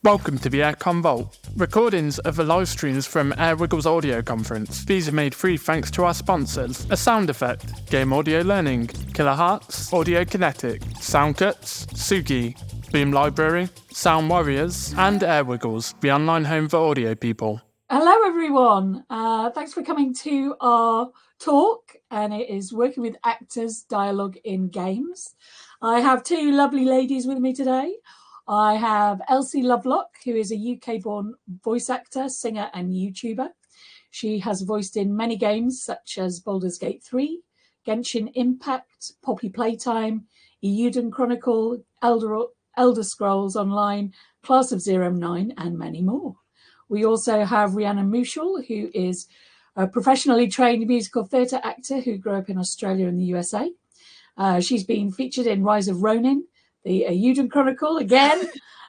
Welcome to the AirCon Vault. Recordings of the live streams from AirWiggle's audio conference. These are made free thanks to our sponsors. A Sound Effect, Game Audio Learning, Kilohertz, Audio Kinetic, Soundcuts, Sugi, Boom Library, Sound Warriors, and AirWiggles, the online home for audio people. Hello everyone, thanks for coming to our talk, and it is working with actors, dialogue in games. I have two lovely ladies with me today. I have Elsie Lovelock, who is a UK-born voice actor, singer and YouTuber. She has voiced in many games such as Baldur's Gate 3, Genshin Impact, Poppy Playtime, Eiyuden Chronicle, Elder Scrolls Online, Class of 09 and many more. We also have Rhiannon Moushall, who is a professionally trained musical theatre actor who grew up in Australia and the USA. She's been featured in Rise of Ronin, the Eiyuden Chronicle again,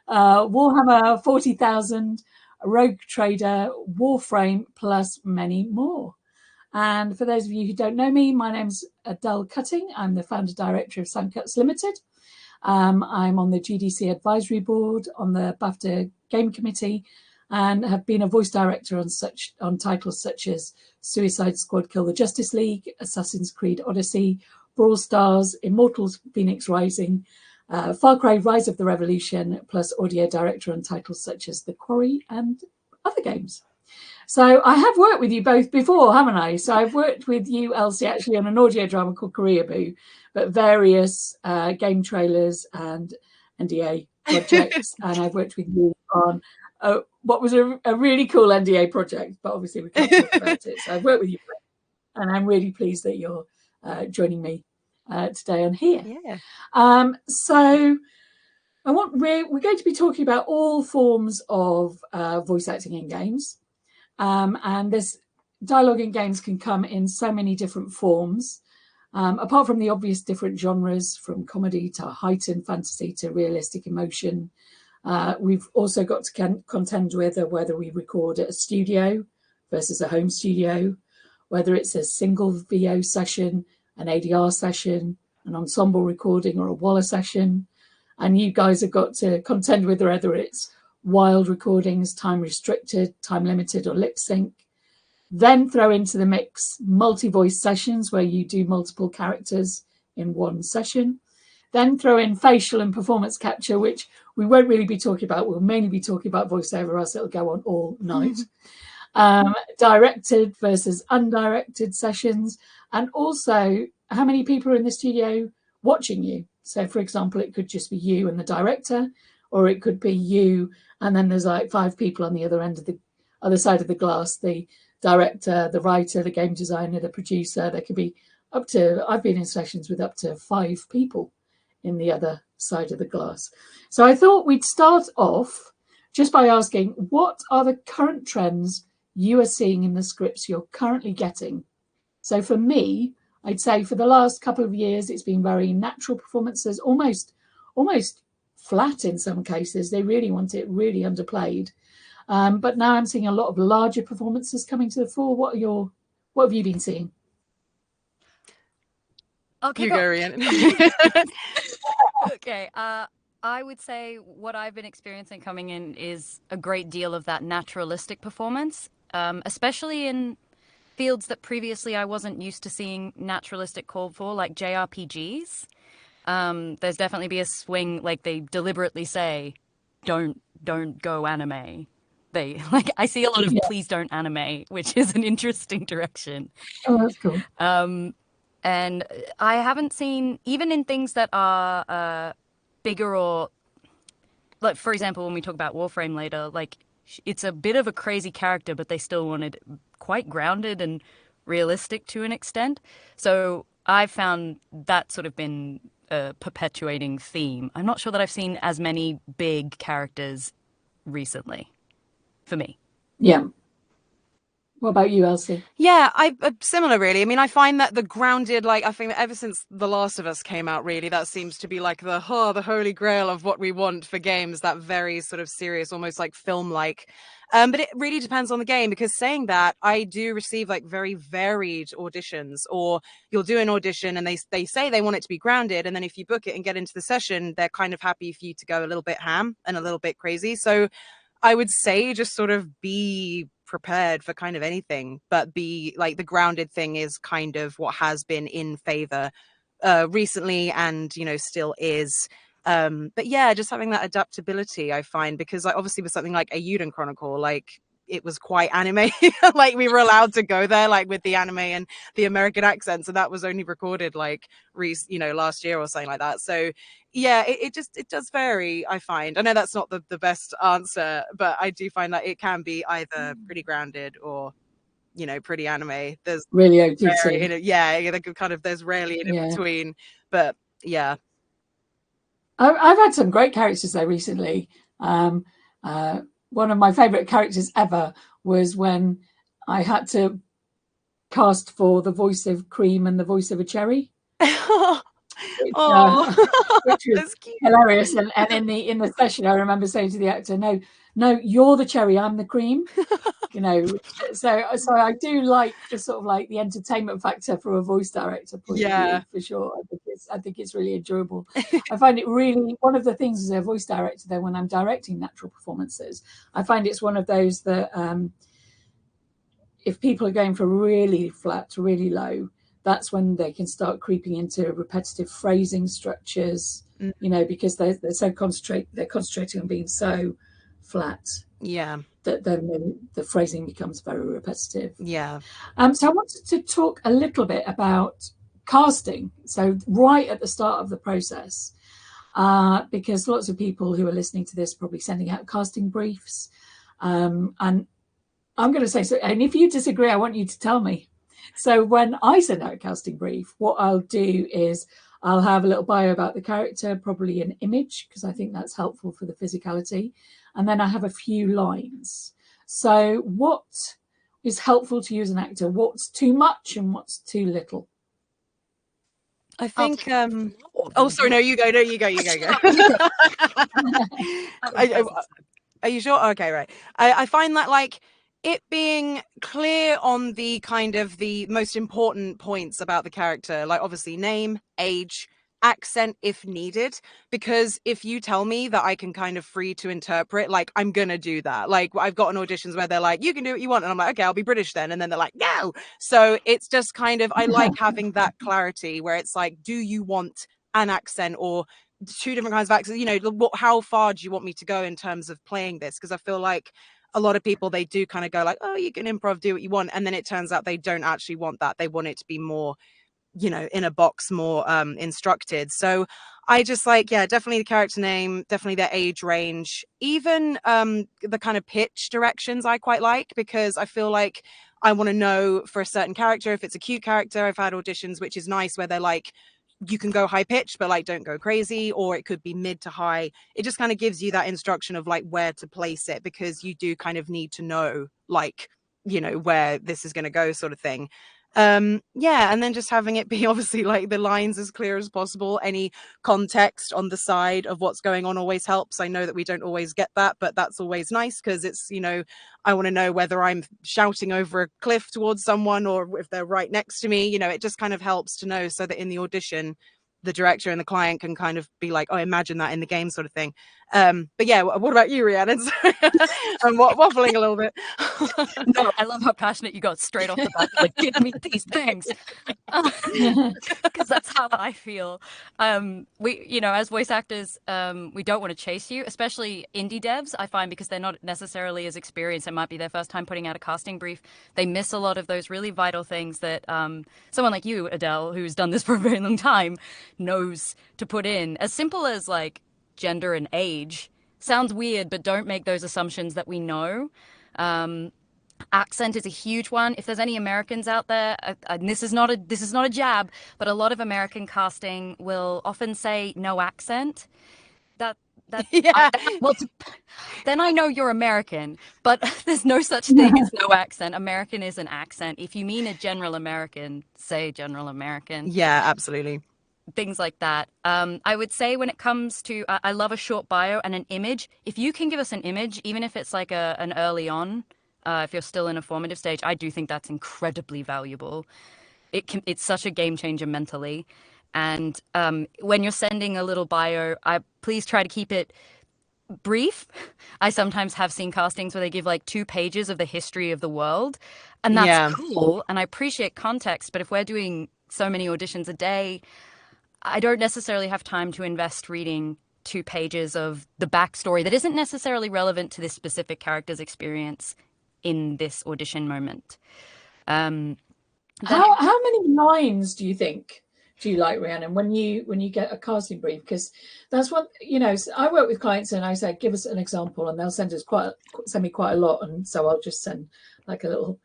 Warhammer 40,000, Rogue Trader, Warframe, plus many more. And for those of you who don't know me, my name's Adele Cutting. I'm the founder director of Soundcuts Limited. I'm on the GDC Advisory Board, on the BAFTA Game Committee, and have been a voice director on titles such as Suicide Squad Kill the Justice League, Assassin's Creed Odyssey, Brawl Stars, Immortals Phoenix Rising, Far Cry Rise of the Revolution, plus audio director on titles such as The Quarry and other games. So I have worked with you both before, haven't I? So I've worked with you, Elsie, actually on an audio drama called Koreaboo, but various game trailers and NDA projects. And I've worked with you on what was a really cool NDA project, but obviously we can't talk about it. So I've worked with you, and I'm really pleased that you're joining me today on here. Yeah. So we're going to be talking about all forms of voice acting in games, and this dialogue in games can come in so many different forms. Apart from the obvious different genres, from comedy to heightened fantasy to realistic emotion, we've also got to contend with whether we record at a studio versus a home studio, whether it's a single VO session, an ADR session, an ensemble recording, or a Waller session. And you guys have got to contend with whether it's wild recordings, time restricted, time limited, or lip sync. Then throw into the mix multi-voice sessions where you do multiple characters in one session. Then throw in facial and performance capture, which we won't really be talking about. We'll mainly be talking about voiceover, or else it'll go on all night. Directed versus undirected sessions, and also how many people are in the studio watching you. So, for example, it could just be you and the director, or it could be you and then there's like 5 people on the other end of the other side of the glass, the director, the writer, the game designer, the producer. There could be up to, I've been in sessions with up to 5 people in the other side of the glass. So I thought we'd start off just by asking, what are the current trends you are seeing in the scripts you're currently getting? So for me, I'd say for the last couple of years, it's been very natural performances, almost flat in some cases. They really want it really underplayed. But now I'm seeing a lot of larger performances coming to the fore. What have you been seeing? Okay, go, Rhiannon. Okay. I would say what I've been experiencing coming in is a great deal of that naturalistic performance, especially in fields that previously I wasn't used to seeing naturalistic called for, like JRPGs. There's definitely be a swing, like they deliberately say, don't go anime. I see a lot of please don't anime, which is an interesting direction. Oh, that's cool. And I haven't seen, even in things that are bigger, or like, for example, when we talk about Warframe later, like it's a bit of a crazy character, but they still wanted quite grounded and realistic to an extent. So I've found that sort of been a perpetuating theme. I'm not sure that I've seen as many big characters recently, for me. Yeah. What about you, Elsie? Yeah, similar really. I mean, I find that the grounded, like, I think that ever since The Last of Us came out, really, that seems to be like the holy grail of what we want for games, that very sort of serious, almost like film-like. But it really depends on the game, because saying that, I do receive like very varied auditions, or you'll do an audition and they say they want it to be grounded, and then if you book it and get into the session, they're kind of happy for you to go a little bit ham and a little bit crazy. So I would say just sort of be prepared for kind of anything, but be like, the grounded thing is kind of what has been in favor recently, and still is. But yeah, just having that adaptability, I find, because like obviously with something like a Yuden Chronicle, like it was quite anime. Like we were allowed to go there like with the anime and the American accents, and that was only recorded like last year or something like that. So yeah, it does vary, I find. I know that's not the best answer, but I do find that it can be either pretty grounded or pretty anime. There's really OTT. There's rarely in between. But yeah, I've had some great characters there recently. One of my favorite characters ever was when I had to cast for the voice of Cream and the voice of a cherry. Which was hilarious. And in the session, I remember saying to the actor, no, you're the cherry, I'm the cream. So I do like the sort of like the entertainment factor from a voice director point of view, for sure. I think it's really enjoyable. I find it really, one of the things as a voice director, though, when I'm directing natural performances, I find it's one of those that if people are going for really flat, really low, that's when they can start creeping into repetitive phrasing structures, because they're concentrating on being so flat. Yeah. That then the phrasing becomes very repetitive. Yeah. So I wanted to talk a little bit about casting. So right at the start of the process, because lots of people who are listening to this are probably sending out casting briefs. And I'm going to say so. And if you disagree, I want you to tell me. So when I send out a casting brief, what I'll do is I'll have a little bio about the character, probably an image, because I think that's helpful for the physicality. And then I have a few lines. So what is helpful to you as an actor? What's too much and what's too little? I think oh sorry, no, you go. Are you sure? Okay, right. I find that like it being clear on the kind of the most important points about the character, like obviously name, age, accent if needed, because if you tell me that I can kind of free to interpret, like I'm gonna do that. Like I've gotten auditions where they're like, you can do what you want, and I'm like, okay, I'll be British then, and then they're like, no. So it's just kind of, I like having that clarity where it's like, do you want an accent or two different kinds of accents? How far do you want me to go in terms of playing this? Because I feel like a lot of people, they do kind of go like, oh, you can improv, do what you want, and then it turns out they don't actually want that. They want it to be more in a box, more instructed. So I just like, definitely the character name, definitely their age range, even the kind of pitch directions I quite like, because I feel like I want to know for a certain character, if it's a cute character. I've had auditions, which is nice, where they're like, you can go high pitched, but like don't go crazy, or it could be mid to high. It just kind of gives you that instruction of like where to place it, because you do kind of need to know like, where this is going to go, sort of thing. And then just having it be obviously like the lines as clear as possible. Any context on the side of what's going on always helps. I know that we don't always get that, but that's always nice, because it's, I want to know whether I'm shouting over a cliff towards someone or if they're right next to me. It just kind of helps to know, so that in the audition, the director and the client can kind of be like, oh, imagine that in the game, sort of thing. But yeah, what about you, Rhiannon? I'm waffling a little bit. No, I love how passionate you got straight off the bat. Like, give me these things, because that's how I feel. We, as voice actors, we don't want to chase you, especially indie devs. I find, because they're not necessarily as experienced. It might be their first time putting out a casting brief. They miss a lot of those really vital things that someone like you, Adele, who's done this for a very long time, knows to put in. As simple as like gender and age. Sounds weird, but don't make those assumptions that we know. Accent is a huge one. If there's any Americans out there, and this is not a jab, but a lot of American casting will often say no accent. Yeah. Then I know you're American, but there's no such thing as no accent. American is an accent. If you mean a general American, say general American. Yeah, absolutely. Things like that. I would say when it comes to, I love a short bio and an image. If you can give us an image, even if it's like an early on, if you're still in a formative stage, I do think that's incredibly valuable. It's such a game changer mentally. And when you're sending a little bio, please try to keep it brief. I sometimes have seen castings where they give like 2 pages of the history of the world, and that's cool. And I appreciate context, but if we're doing so many auditions a day, I don't necessarily have time to invest reading 2 pages of the backstory that isn't necessarily relevant to this specific character's experience in this audition moment. How many lines do you think do you like, Rhiannon, when you get a casting brief? Because that's what, you know, I work with clients and I say, give us an example, and they'll send me quite a lot, and so I'll just send like the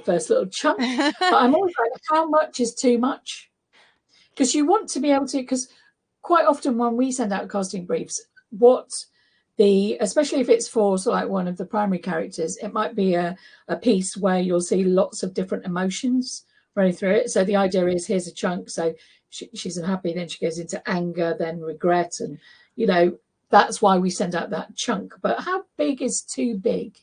first little chunk. But I'm always like, how much is too much? Because you want to be able to, because quite often when we send out casting briefs, especially if it's for sort of like one of the primary characters, it might be a piece where you'll see lots of different emotions running through it. So the idea is, here's a chunk. So she's unhappy, then she goes into anger, then regret. And, you know, that's why we send out that chunk. But how big is too big?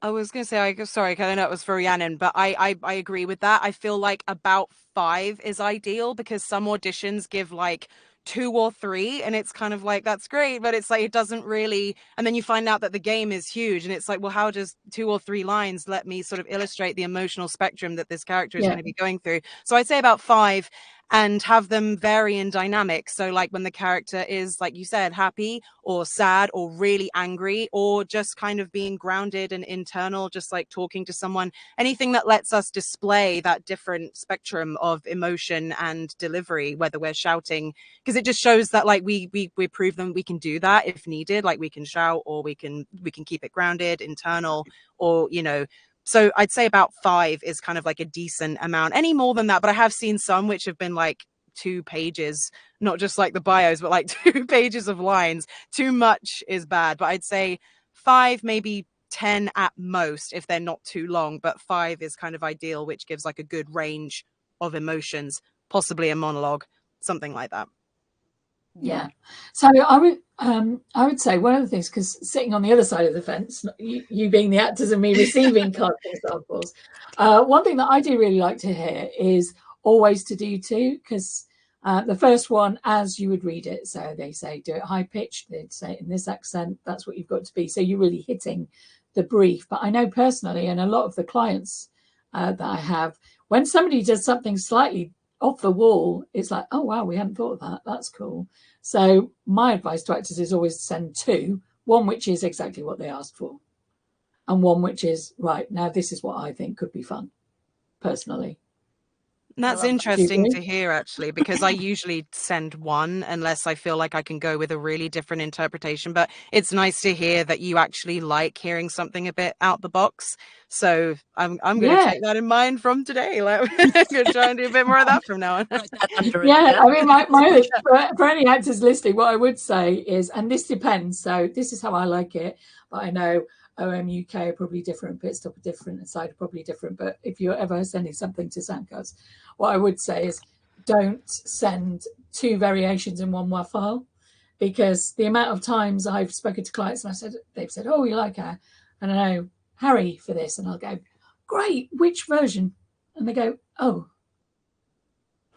I was going to say, sorry, I know it was for Rhiannon, but I agree with that. I feel like about 5 is ideal, because some auditions give like 2 or 3, and it's kind of like, that's great, but it's like, it doesn't really, and then you find out that the game is huge, and it's like, well, how does 2 or 3 lines let me sort of illustrate the emotional spectrum that this character is going to be going through? So I'd say about 5, and have them vary in dynamics. So like when the character is, like you said, happy or sad or really angry, or just kind of being grounded and internal, just like talking to someone, anything that lets us display that different spectrum of emotion and delivery, whether we're shouting, because it just shows that like we prove them we can do that if needed, like we can shout, or we can keep it grounded, internal, or, you know. So I'd say about 5 is kind of like a decent amount. Any more than that, but I have seen some which have been like 2 pages, not just like the bios, but like 2 pages of lines. Too much is bad, but I'd say 5, maybe 10 at most if they're not too long, but 5 is kind of ideal, which gives like a good range of emotions, possibly a monologue, something like that. Yeah. So I would say one of the things, because sitting on the other side of the fence, you being the actors and me receiving casting samples, one thing that I do really like to hear is always to do 2, because the first one, as you would read it, so they say do it high pitched, they'd say in this accent, that's what you've got to be. So you're really hitting the brief. But I know personally, and a lot of the clients that I have, when somebody does something slightly off the wall, it's like, oh wow, we hadn't thought of that, that's cool. So my advice to actors is always send 2, one which is exactly what they asked for, and one which is, right, now this is what I think could be fun personally. That's interesting to hear, actually, because I usually send 1 unless I feel like I can go with a really different interpretation. But it's nice to hear that you actually like hearing something a bit out the box. So I'm going to take that in mind from today. Like, I'm going to try and do a bit more of that from now on. Yeah, I mean, for any actors listening, what I would say is, and this depends, so this is how I like it, but I know UK are probably different, Pitstop are different, Inside are probably different, but if you're ever sending something to Soundcast, what I would say is don't send 2 variations in one WAV file, because the amount of times I've spoken to clients and they've said, oh, you like her, and I know Harry for this, and I'll go, great, which version? And they go, oh,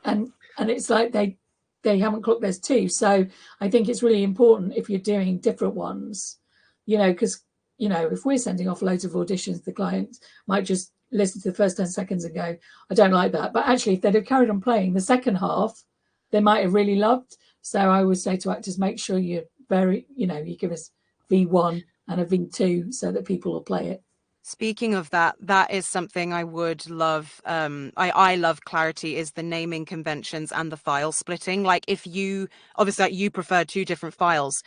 and it's like they haven't clocked there's 2. So I think it's really important if you're doing different ones, you know, because, you know, if we're sending off loads of auditions, the client might just listen to the first 10 seconds and go, I don't like that. But actually, if they'd have carried on playing the second half, they might have really loved. So I would say to actors, make sure you're you give us V1 and a V2 so that people will play it. Speaking of that, that is something I would love. I love clarity, is the naming conventions and the file splitting. Like, if you obviously, like, you prefer 2 different files,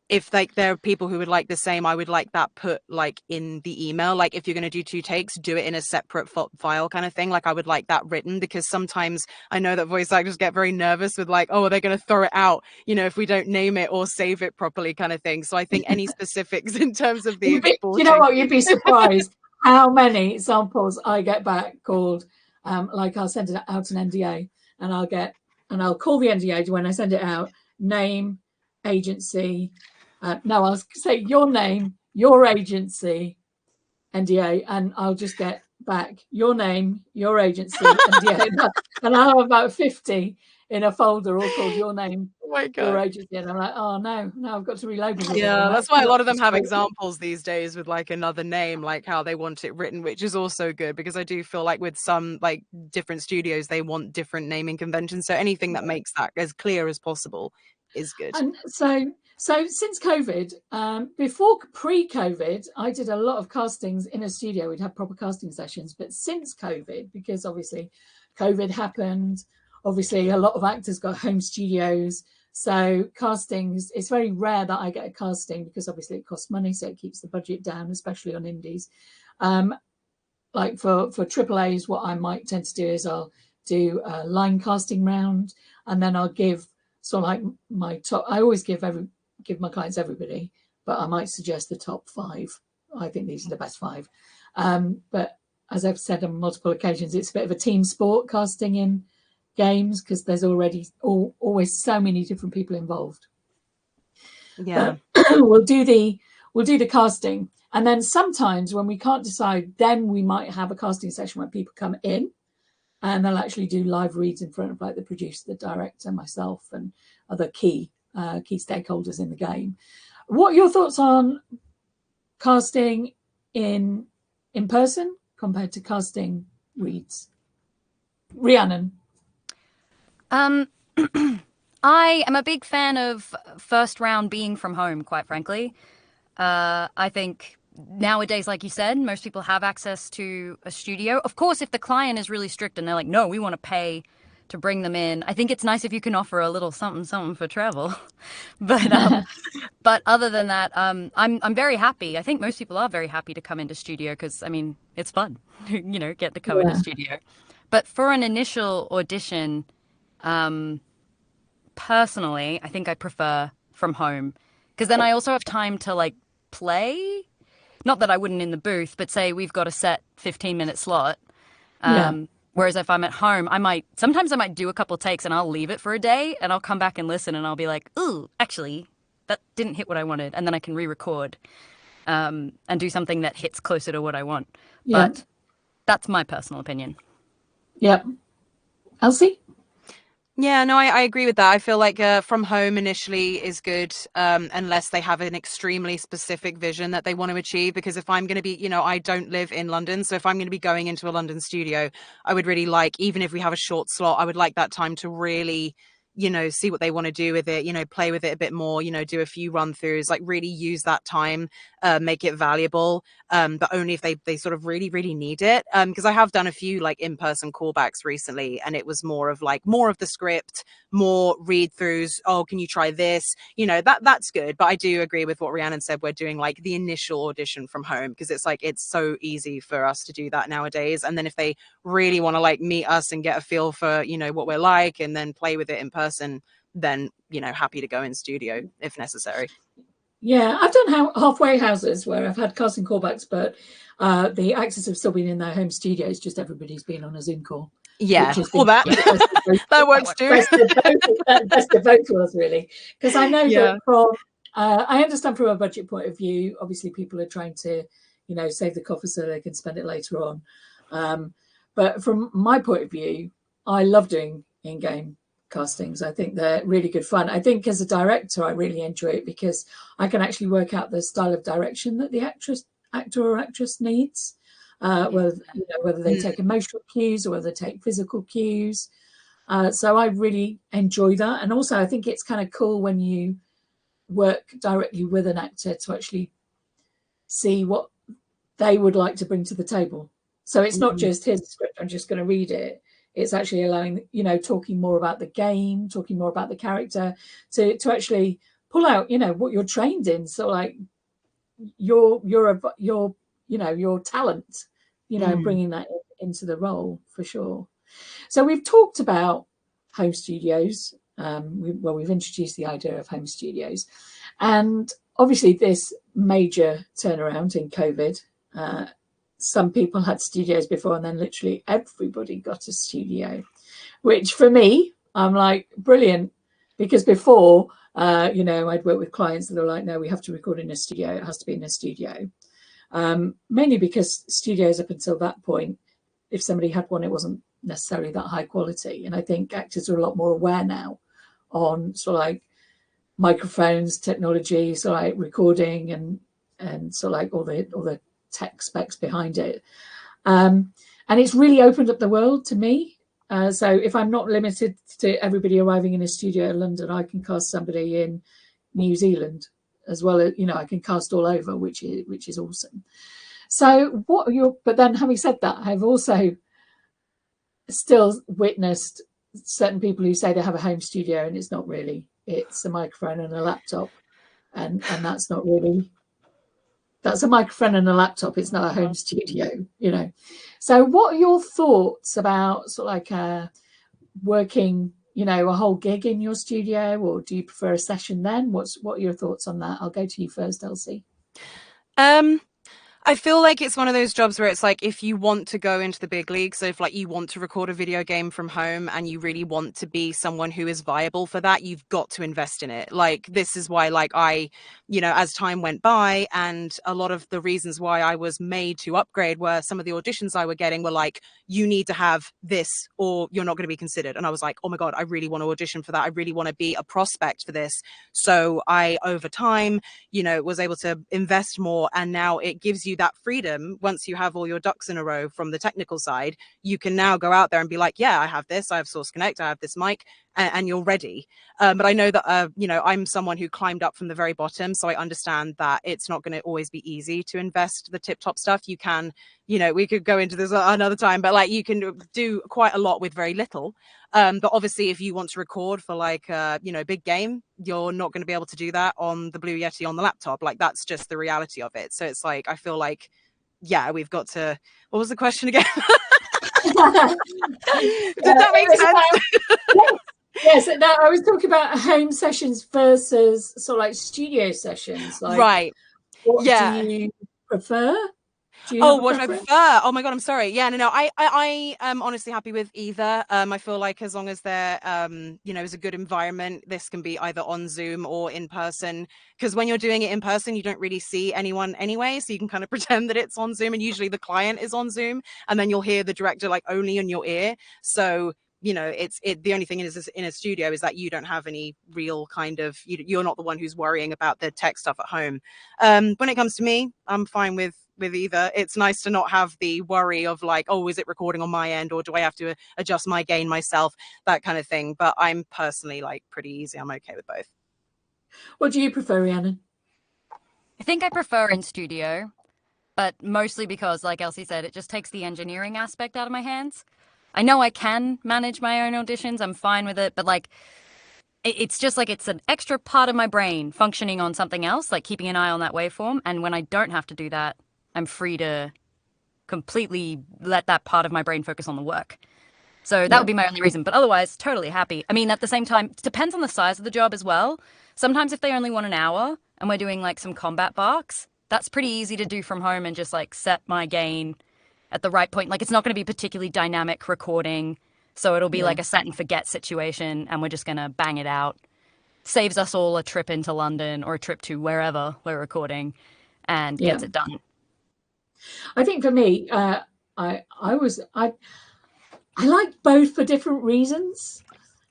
if like there are people who would like the same, I would like that put like in the email. Like if you're going to do 2 takes, do it in a separate file kind of thing. Like I would like that written, because sometimes I know that voice actors get very nervous with like, oh, are they going to throw it out, you know, if we don't name it or save it properly kind of thing. So I think any specifics in terms of the exporting. You know what, you'd be surprised how many examples I get back called, like I'll send it out an NDA and I'll call the NDA when I send it out, name, agency, no, I'll say your name, your agency, NDA, and I'll just get back your name, your agency, NDA, and I'll have about 50 in a folder all called your name, oh my God, your agency, and I'm like, oh no, I've got to reload it. Yeah, that's why a lot of them have examples these days with like another name, like how they want it written, which is also good, because I do feel like with some like different studios, they want different naming conventions. So anything that makes that as clear as possible is good. And so since COVID, before pre-COVID, I did a lot of castings in a studio. We'd have proper casting sessions. But since COVID, because obviously COVID happened, obviously a lot of actors got home studios. So castings, it's very rare that I get a casting, because obviously it costs money, so it keeps the budget down, especially on indies. Like for AAAs, what I might tend to do is I'll do a line casting round, and then I'll give sort of like my top. I always give my clients everybody, but I might suggest the top 5. I think these are the best 5. But as I've said on multiple occasions, it's a bit of a team sport casting in games, because there's already always so many different people involved. Yeah. we'll do the casting, and then sometimes when we can't decide, then we might have a casting session where people come in and they'll actually do live reads in front of like the producer, the director, myself, and other key stakeholders in the game. What are your thoughts on casting in person compared to casting reads? Rhiannon. I am a big fan of first round being from home, quite frankly. I think nowadays, like you said, most people have access to a studio. Of course, if the client is really strict and they're like, no, we want to pay to bring them in, I think it's nice if you can offer a little something for travel. But other than that, I'm very happy. I think most people are very happy to come into studio, because I mean, it's fun, you know, get to come into studio. But for an initial audition, personally, I think I prefer from home, because then I also have time to like play. Not that I wouldn't in the booth, but say we've got a set 15-minute slot. Whereas if I'm at home, sometimes I might do a couple takes and I'll leave it for a day, and I'll come back and listen, and I'll be like, ooh, actually, that didn't hit what I wanted. And then I can re-record and do something that hits closer to what I want. Yeah. But that's my personal opinion. Yep. Elsie? Yeah, no, I agree with that. I feel like from home initially is good, unless they have an extremely specific vision that they want to achieve. Because if I'm going to be, you know, I don't live in London. So if I'm going to be going into a London studio, I would really like, even if we have a short slot, I would like that time to really, you know, see what they want to do with it, you know, play with it a bit more, you know, do a few run throughs, like really use that time, make it valuable, but only if they sort of really, really need it. Because I have done a few like in-person callbacks recently, and it was more of the script, more read throughs. Oh, can you try this? You know, that's good. But I do agree with what Rhiannon said. We're doing like the initial audition from home, because it's like, it's so easy for us to do that nowadays. And then if they really want to like meet us and get a feel for, you know, what we're like, and then play with it in person, then, you know, happy to go in studio if necessary. Yeah, I've done halfway houses where I've had casting callbacks, but the actors have still been in their home studios, just everybody's been on a Zoom call. Yeah, all that. That works too. Best of both worlds, really. Because I know that from, I understand from a budget point of view, obviously people are trying to, you know, save the coffers so they can spend it later on. But from my point of view, I love doing in-game castings. I think they're really good fun. I think as a director, I really enjoy it, because I can actually work out the style of direction that the actor or actress needs, whether they take emotional cues or whether they take physical cues. So I really enjoy that. And also I think it's kind of cool when you work directly with an actor to actually see what they would like to bring to the table. So it's not just here's the script, I'm just going to read it. It's actually allowing, you know, talking more about the game, talking more about the character, to actually pull out, you know, what you're trained in. So like your talent, you know, bringing that into the role for sure. So we've talked about home studios. We've introduced the idea of home studios, and obviously this major turnaround in COVID. Some people had studios before, and then literally everybody got a studio, which for me, I'm like, brilliant, because before, you know, I'd work with clients that are like, no, we have to record in a studio. It has to be in a studio. Mainly because studios up until that point, if somebody had one, it wasn't necessarily that high quality. And I think actors are a lot more aware now on sort of like microphones, technology, so like recording and sort of like all the tech specs behind it. And it's really opened up the world to me. So if I'm not limited to everybody arriving in a studio in London, I can cast somebody in New Zealand as well. As, you know, I can cast all over, which is awesome. So but then having said that, I've also still witnessed certain people who say they have a home studio and it's not really. It's a microphone and a laptop, and that's not really. That's a microphone and a laptop. It's not a home studio, you know. So what are your thoughts about sort of like working, you know, a whole gig in your studio, or do you prefer a session then? What are your thoughts on that? I'll go to you first, Elsie. I feel like it's one of those jobs where it's like, if you want to go into the big leagues, so if like you want to record a video game from home and you really want to be someone who is viable for that, you've got to invest in it. Like, this is why, like, I, you know, as time went by, and a lot of the reasons why I was made to upgrade were some of the auditions I were getting were like, you need to have this or you're not going to be considered. And I was like, oh my God, I really want to audition for that. I really want to be a prospect for this. So I, over time, you know, was able to invest more. And now it gives you that freedom. Once you have all your ducks in a row from the technical side, you can now go out there and be like, yeah, I have this, I have Source Connect, I have this mic, and you're ready. But I know that, you know, I'm someone who climbed up from the very bottom. So I understand that it's not going to always be easy to invest the tip top stuff. You can, you know, we could go into this another time, but like you can do quite a lot with very little. But obviously if you want to record for like, you know, big game, you're not going to be able to do that on the Blue Yeti on the laptop. Like, that's just the reality of it. So it's like, I feel like, yeah, we've got to, what was the question again? Did that make sense? Yes, no, I was talking about home sessions versus sort of like studio sessions. Like, right. What Yeah. do you prefer? What do I prefer? Oh my God, I'm sorry. Yeah, no, I am honestly happy with either. I feel like as long as there, you know, is a good environment, this can be either on Zoom or in person. Because when you're doing it in person, you don't really see anyone anyway, so you can kind of pretend that it's on Zoom, and usually the client is on Zoom, and then you'll hear the director like only in your ear. So, you know, the only thing is in a studio is that you don't have any real kind of, you're not the one who's worrying about the tech stuff at home. When it comes to me, I'm fine with either. It's nice to not have the worry of like, oh, is it recording on my end, or do I have to adjust my gain myself, that kind of thing. But I'm personally like pretty easy. I'm okay with both. What do you prefer, Rhiannon? I think I prefer in studio, but mostly because, like Elsie said, it just takes the engineering aspect out of my hands. I know I can manage my own auditions. I'm fine with it, but like, it's just like it's an extra part of my brain functioning on something else, like keeping an eye on that waveform. And when I don't have to do that, I'm free to completely let that part of my brain focus on the work. So that would be my only reason. But otherwise, totally happy. I mean, at the same time, it depends on the size of the job as well. Sometimes if they only want an hour and we're doing like some combat barks, that's pretty easy to do from home and just like set my gain at the right point. Like, it's not going to be particularly dynamic recording. So it'll be like a set and forget situation, and we're just going to bang it out. Saves us all a trip into London or a trip to wherever we're recording, and gets it done. I think for me, I like both for different reasons.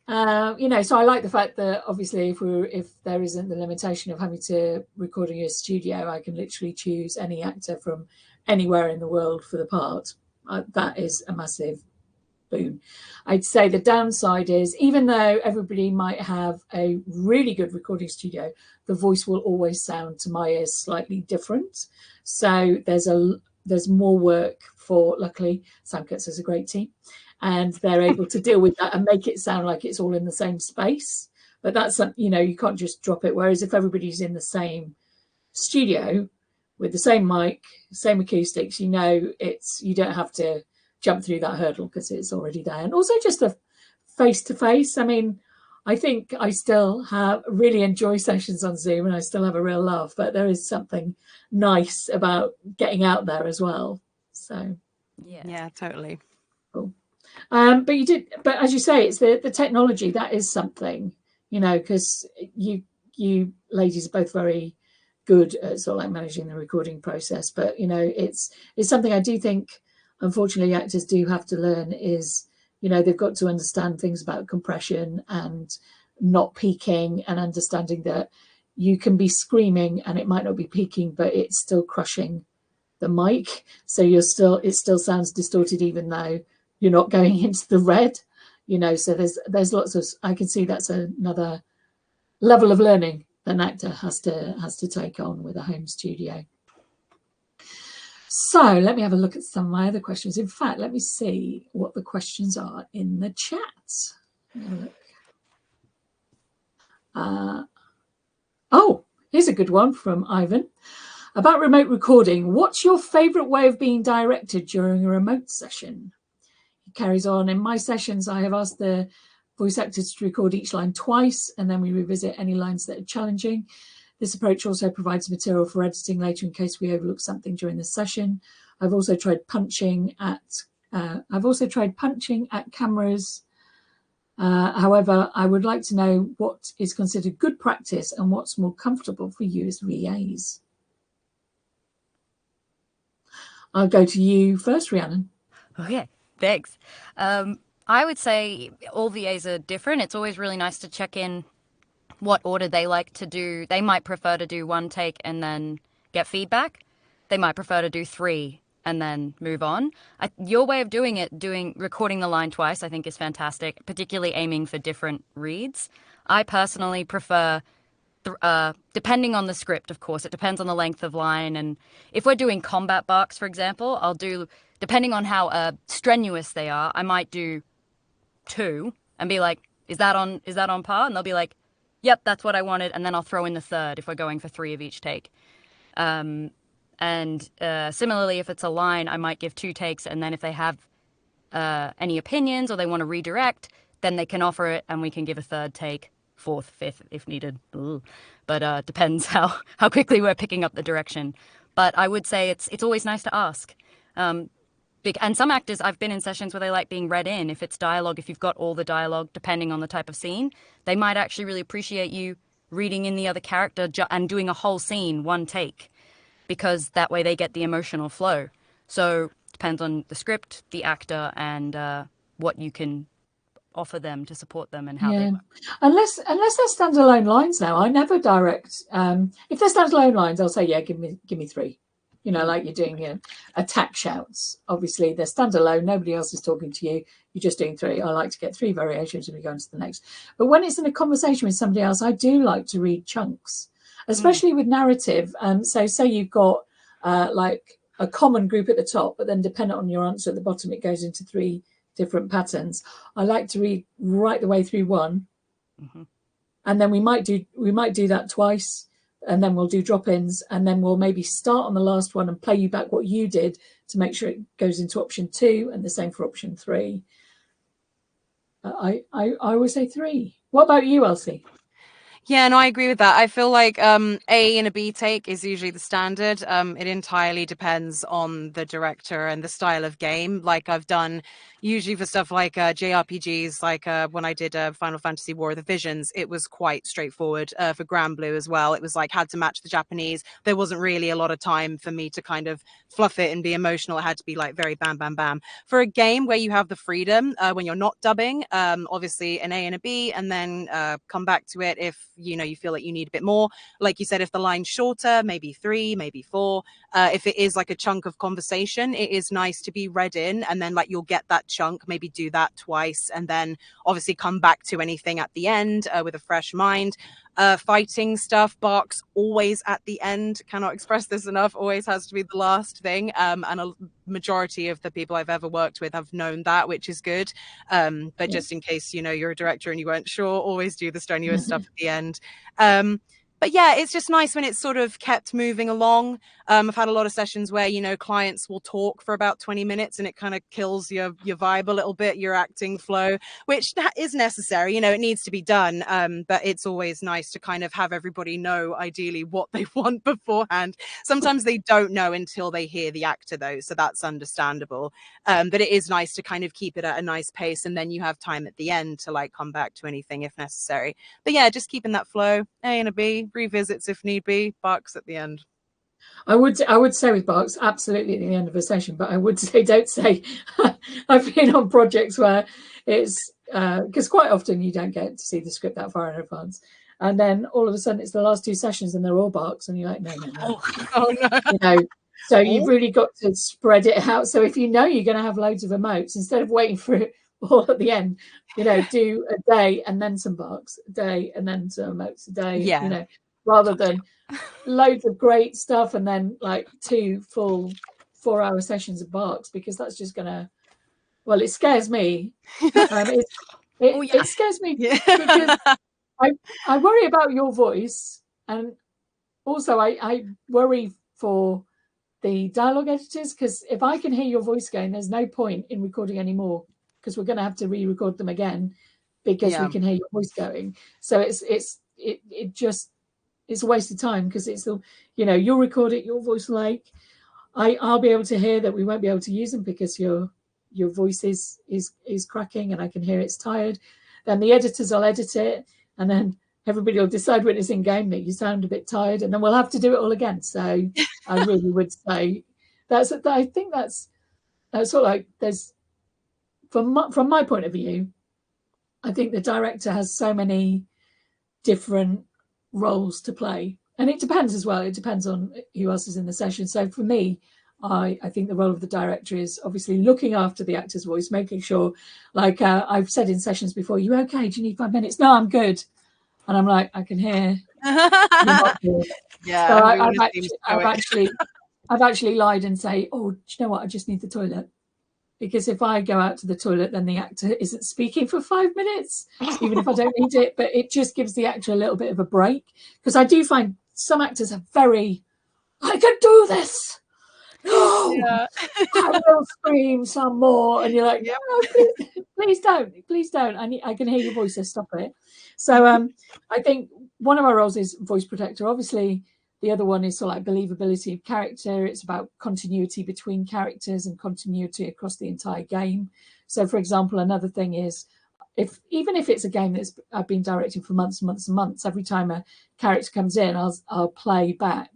You know, so I like the fact that obviously if there isn't the limitation of having to record in your studio, I can literally choose any actor from anywhere in the world for the part. That is a massive boon. I'd say the downside is, even though everybody might have a really good recording studio, the voice will always sound to my ears slightly different. So there's more work for, luckily, Soundcuts is a great team, and they're able to deal with that and make it sound like it's all in the same space. but that's, you know, you can't just drop it. Whereas if everybody's in the same studio with the same mic, same acoustics, you know, you don't have to jump through that hurdle because it's already there. And also just a face-to-face. I mean, I think I still really enjoy sessions on Zoom and I still have a real laugh, but there is something nice about getting out there as well. So yeah, totally. Cool. But as you say, it's the technology that is something, you know, because you ladies are both very good at sort of like managing the recording process, but you know, it's something I do think unfortunately actors do have to learn is, you know, they've got to understand things about compression and not peaking, and understanding that you can be screaming and it might not be peaking, but it's still crushing the mic, so it still sounds distorted even though you're not going into the red, you know. So there's lots of, I can see that's another level of learning an actor has to take on with a home studio. So let me have a look at some of my other questions. In fact, let me see what the questions are in the chat. Let me have a look. Oh, here's a good one from Ivan. About remote recording, what's your favourite way of being directed during a remote session? He carries on, in my sessions, I have asked the voice actors to record each line twice, and then we revisit any lines that are challenging. This approach also provides material for editing later in case we overlook something during the session. I've also tried punching at cameras. However, I would like to know what is considered good practice and what's more comfortable for you as VAs. I'll go to you first, Rhiannon. Okay, thanks. I would say all VAs are different. It's always really nice to check in what order they like to do. They might prefer to do one take and then get feedback. They might prefer to do 3 and then move on. Your way of doing it, recording the line twice, I think is fantastic, particularly aiming for different reads. I personally prefer, depending on the script, of course, it depends on the length of line. And if we're doing combat barks, for example, I'll do, depending on how strenuous they are, I might do 2 and be like, is that on par? And they'll be like, yep, that's what I wanted. And then I'll throw in the 3rd if we're going for 3 of each take. And similarly, if it's a line, I might give 2 takes. And then if they have any opinions or they want to redirect, then they can offer it and we can give a 3rd take, 4th, 5th if needed. Ooh. But depends how quickly we're picking up the direction. But I would say it's always nice to ask. And some actors, I've been in sessions where they like being read in. If it's dialogue, if you've got all the dialogue, depending on the type of scene, they might actually really appreciate you reading in the other character and doing a whole scene, 1 take, because that way they get the emotional flow. So depends on the script, the actor, and what you can offer them to support them and how they work. Unless they're standalone lines now, I never direct. If they're standalone lines, I'll say, yeah, give me 3. You know, like you're doing attack shouts. Obviously, they're standalone. Nobody else is talking to you. You're just doing 3. I like to get 3 variations and we go on to the next. But when it's in a conversation with somebody else, I do like to read chunks, especially with narrative. So say you've got like a common group at the top, but then dependent on your answer at the bottom, it goes into 3 different patterns. I like to read right the way through one. Mm-hmm. And then we might do that twice. And then we'll do drop-ins, and then we'll maybe start on the last one and play you back what you did to make sure it goes into option 2, and the same for option 3. I always say 3. What about you, Elsie? Yeah, no, I agree with that. I feel like A and a B take is usually the standard. It entirely depends on the director and the style of game. Like I've done usually for stuff like JRPGs, like when I did Final Fantasy War of the Visions, it was quite straightforward. For Grand Blue as well, it was like had to match the Japanese. There wasn't really a lot of time for me to kind of fluff it and be emotional. It had to be like very bam, bam, bam. For a game where you have the freedom, when you're not dubbing, obviously an A and a B, and then come back to it if you feel like you need a bit more. Like you said, if the line's shorter, maybe 3, maybe 4. If it is like a chunk of conversation, it is nice to be read in, and then like you'll get that chunk, maybe do that twice, and then obviously come back to anything at the end with a fresh mind. Fighting stuff, barks always at the end. Cannot express this enough. Always has to be the last thing. And a majority of the people I've ever worked with have known that, which is good. But just in case, you're a director and you weren't sure, always do the strenuous stuff at the end. But yeah, it's just nice when it's sort of kept moving along. I've had a lot of sessions where, clients will talk for about 20 minutes and it kind of kills your vibe a little bit, your acting flow, which is necessary. It needs to be done. But it's always nice to kind of have everybody know ideally what they want beforehand. Sometimes they don't know until they hear the actor though, so that's understandable. But it is nice to kind of keep it at a nice pace, and then you have time at the end to like come back to anything if necessary. But yeah, just keeping that flow, A and a B, revisits if need be, barks at the end. I would say with barks, absolutely at the end of a session, but I would say don't say. I've been on projects where it's because quite often you don't get to see the script that far in advance, and then all of a sudden it's the last 2 sessions and they're all barks, and you're like, no. Oh no. So you've really got to spread it out. So if you're going to have loads of emotes, instead of waiting for it all at the end, do a day and then some barks, a day and then some emotes, a day, rather than loads of great stuff and then like 2 full 4-hour sessions of barks, because that's just gonna, it scares me. It scares me because I worry about your voice, and also I worry for the dialogue editors, because if I can hear your voice going, there's no point in recording anymore, because we're going to have to re-record them again because we can hear your voice going. So it's a waste of time, because it's you'll record it, your voice, like I'll be able to hear that we won't be able to use them because your voice is cracking and I can hear it's tired. Then the editors will edit it, and then everybody will decide when it's in game that you sound a bit tired, and then we'll have to do it all again. So I really would say I think that's sort of like, there's from my point of view, I think the director has so many different roles to play, and it depends as well. It depends on who else is in the session. So for me, I think the role of the director is obviously looking after the actor's voice, making sure, like I've said in sessions before, you okay? Do you need 5 minutes? No, I'm good. And I'm like, I can hear. Yeah. So I've actually lied and say, oh, do you know what? I just need the toilet. Because if I go out to the toilet, then the actor isn't speaking for 5 minutes, even if I don't need it. But it just gives the actor a little bit of a break. Because I do find some actors are I can do this. No, I will scream some more. And you're like, no, please don't. I can hear your voice, so stop it. So I think one of our roles is voice protector. Obviously, the other one is sort of like believability of character. It's about continuity between characters and continuity across the entire game. So, for example, another thing is, even if it's a game that's I've been directing for months and months and months, every time a character comes in, I'll play back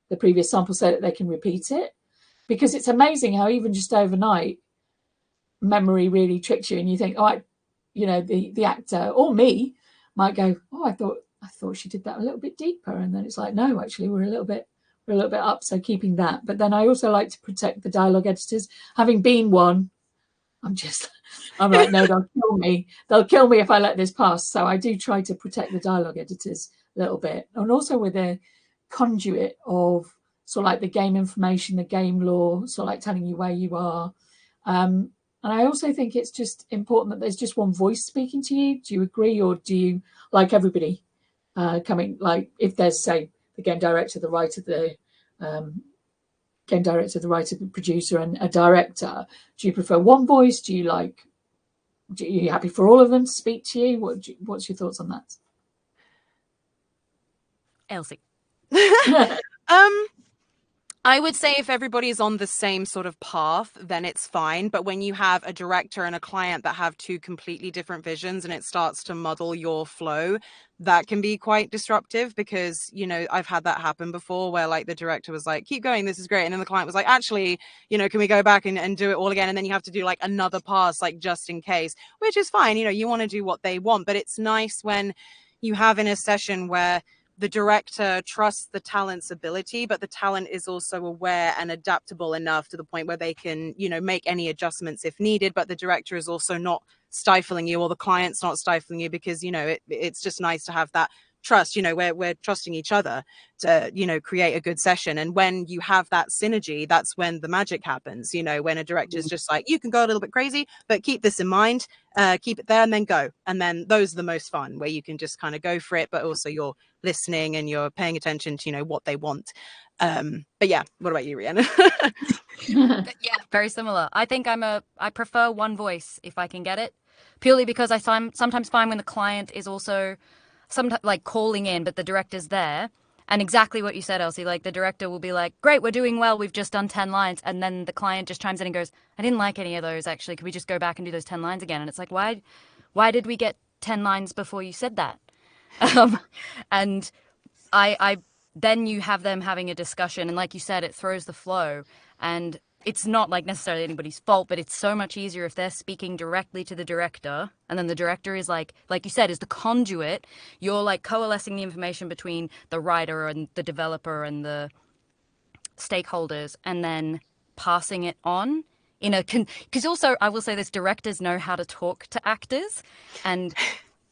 the previous sample so that they can repeat it. Because it's amazing how even just overnight, memory really tricks you, and you think, the actor or me might go, I thought she did that a little bit deeper, and then it's like, no, actually we're a little bit up. So keeping that. But then I also like to protect the dialogue editors. Having been one, I'm like, no, they'll kill me if I let this pass. So I do try to protect the dialogue editors a little bit, and also with a conduit of sort of like the game information, the game lore, sort of like telling you where you are. And I also think it's just important that there's just one voice speaking to you. Do you agree, or do you like everybody coming? Like if there's, say, the game director, the writer, the the producer, and a director, do you prefer one voice? Are you happy for all of them to speak to you? What's your thoughts on that? Elsie. I would say if everybody's on the same sort of path, then it's fine. But when you have a director and a client that have 2 completely different visions and it starts to muddle your flow, that can be quite disruptive, because, I've had that happen before where like the director was like, keep going, this is great. And then the client was like, actually, can we go back and do it all again? And then you have to do like another pass, like just in case, which is fine. You want to do what they want, but it's nice when you have in a session where the director trusts the talent's ability, but the talent is also aware and adaptable enough to the point where they can, make any adjustments if needed. But the director is also not stifling you, or the client's not stifling you, because, it's just nice to have that trust, you know, we're trusting each other to, you know, create a good session. And when you have that synergy, that's when the magic happens, you know, when a director is just like, you can go a little bit crazy, but keep this in mind, keep it there, and then go. And then those are the most fun, where you can just kind of go for it, but also you're listening and you're paying attention to, you know, what they want. But yeah, what about you, Rhiannon? Yeah, very similar. I think I prefer one voice if I can get it, purely because I sometimes find when the client is also sometimes like calling in, but the director's there. And exactly what you said, Elsie, like the director will be like, great, we're doing well, we've just done 10 lines. And then the client just chimes in and goes, I didn't like any of those, actually. Could we just go back and do those 10 lines again? And it's like, why did we get 10 lines before you said that? And I then you have them having a discussion. And like you said, it throws the flow. And it's not like necessarily anybody's fault, but it's so much easier if they're speaking directly to the director, and then the director is like you said, is the conduit. You're like coalescing the information between the writer and the developer and the stakeholders, and then passing it on in a because also I will say this, directors know how to talk to actors, and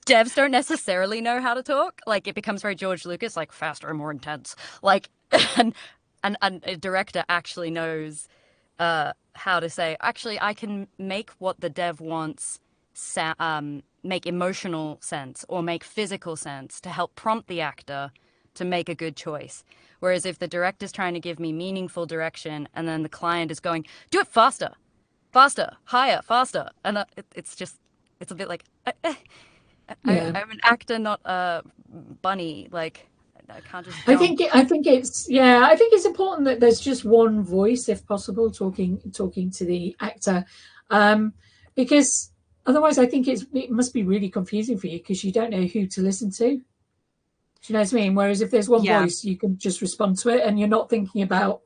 devs don't necessarily know how to talk. Like it becomes very George Lucas, like faster and more intense, like and a director actually knows how to say, actually, I can make what the dev wants make emotional sense or make physical sense to help prompt the actor to make a good choice. Whereas if the director's trying to give me meaningful direction and then the client is going, do it faster, higher, faster. And it's a bit like, I'm an actor, not a bunny. Like, I can't just jump. I think it's important that there's just one voice, if possible, talking to the actor, because otherwise I think it must be really confusing for you, because you don't know who to listen to. Do you know what I mean? Whereas if there's one voice, you can just respond to it, and you're not thinking about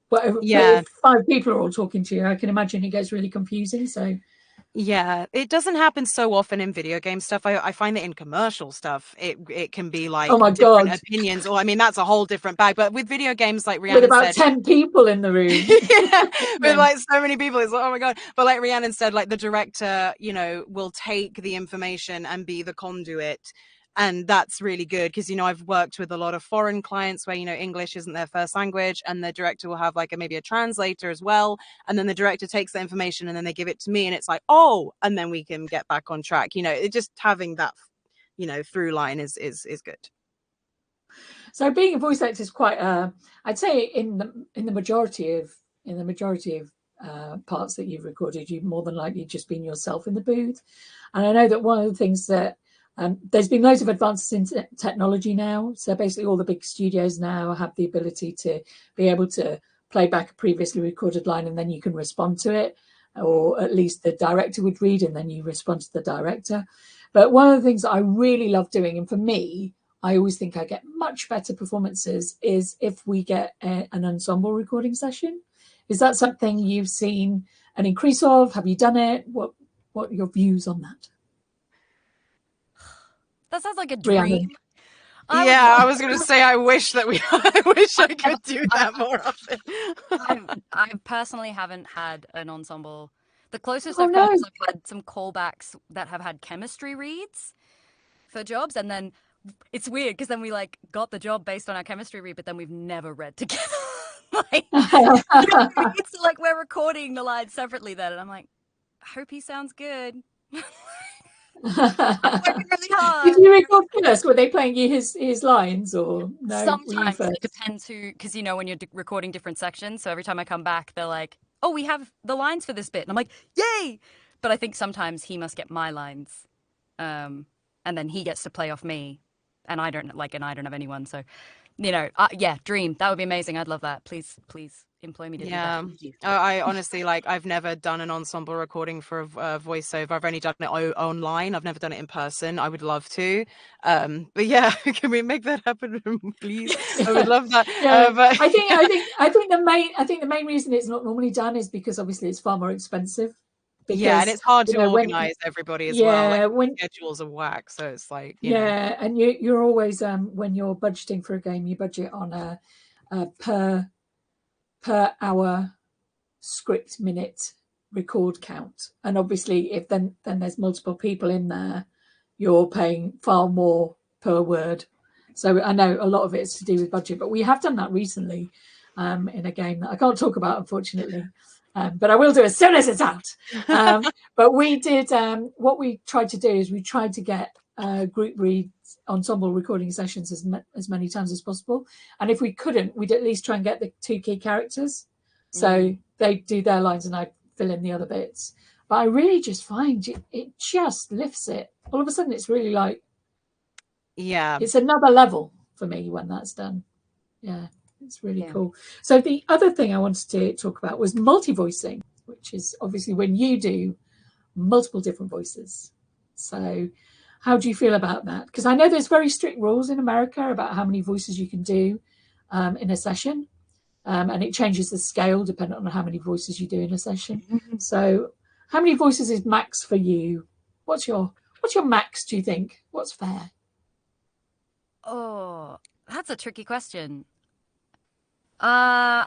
whatever. If 5 people are all talking to you, I can imagine it gets really confusing. So. Yeah, it doesn't happen so often in video game stuff. I find that in commercial stuff, it can be like different opinions, or I mean, that's a whole different bag. But with video games, like Rhiannon with about 10 people in the room, with like so many people, it's like, oh my god. But like Rhiannon said, like the director, you know, will take the information and be the conduit. And that's really good because, you know, I've worked with a lot of foreign clients where, you know, English isn't their first language, and the director will have like maybe a translator as well. And then the director takes the information and then they give it to me, and it's like, oh, and then we can get back on track. You know, it just having that, you know, through line is good. So being a voice actor is quite, I'd say in the majority of parts that you've recorded, you've more than likely just been yourself in the booth. And I know that one of the things that there's been loads of advances in technology now. So basically all the big studios now have the ability to be able to play back a previously recorded line, and then you can respond to it, or at least the director would read and then you respond to the director. But one of the things that I really love doing, and for me, I always think I get much better performances, is if we get an ensemble recording session. Is that something you've seen an increase of? Have you done it? What are your views on that? That sounds like a dream. Rhiannon. I was going to say, I wish I could do that more often. I personally haven't had an ensemble. The closest I've come is I've had some callbacks that have had chemistry reads for jobs, and then it's weird because then we like got the job based on our chemistry read, but then we've never read together. Like, so like we're recording the lines separately then, and I'm like, I hope he sounds good. I'm working really hard. Did you record first? Were they playing you his lines, or no? Sometimes it depends who, because you know when you're recording different sections. So every time I come back, they're like, "Oh, we have the lines for this bit," and I'm like, "Yay!" But I think sometimes he must get my lines, and then he gets to play off me, and I don't have anyone. So, you know, dream. That would be amazing. I'd love that. Please employ me to do that. I honestly, like, I've never done an ensemble recording for a voiceover. I've only done it online. I've never done it in person. I would love to, but yeah, can we make that happen, please? I would love that. But I think the main reason it's not normally done is because obviously it's far more expensive. Because, and it's hard to organize everybody as well. Like, schedules are whack, so it's like and you're always when you're budgeting for a game, you budget on a per hour script minute record count, and obviously if then there's multiple people in there, you're paying far more per word. So I know a lot of it is to do with budget, but we have done that recently in a game that I can't talk about, unfortunately. But I will do as soon as it's out. But we did, what we tried to do is we tried to get group read ensemble recording sessions as many times as possible. And if we couldn't, we'd at least try and get the 2 key characters. So they do their lines and I fill in the other bits. But I really just find it just lifts it. All of a sudden, it's really like, it's another level for me when that's done. Yeah, it's really cool. So the other thing I wanted to talk about was multi-voicing, which is obviously when you do multiple different voices. So how do you feel about that? Because I know there's very strict rules in America about how many voices you can do in a session. And it changes the scale depending on how many voices you do in a session. So how many voices is max for you? What's your max, do you think? What's fair? Oh, that's a tricky question. I'm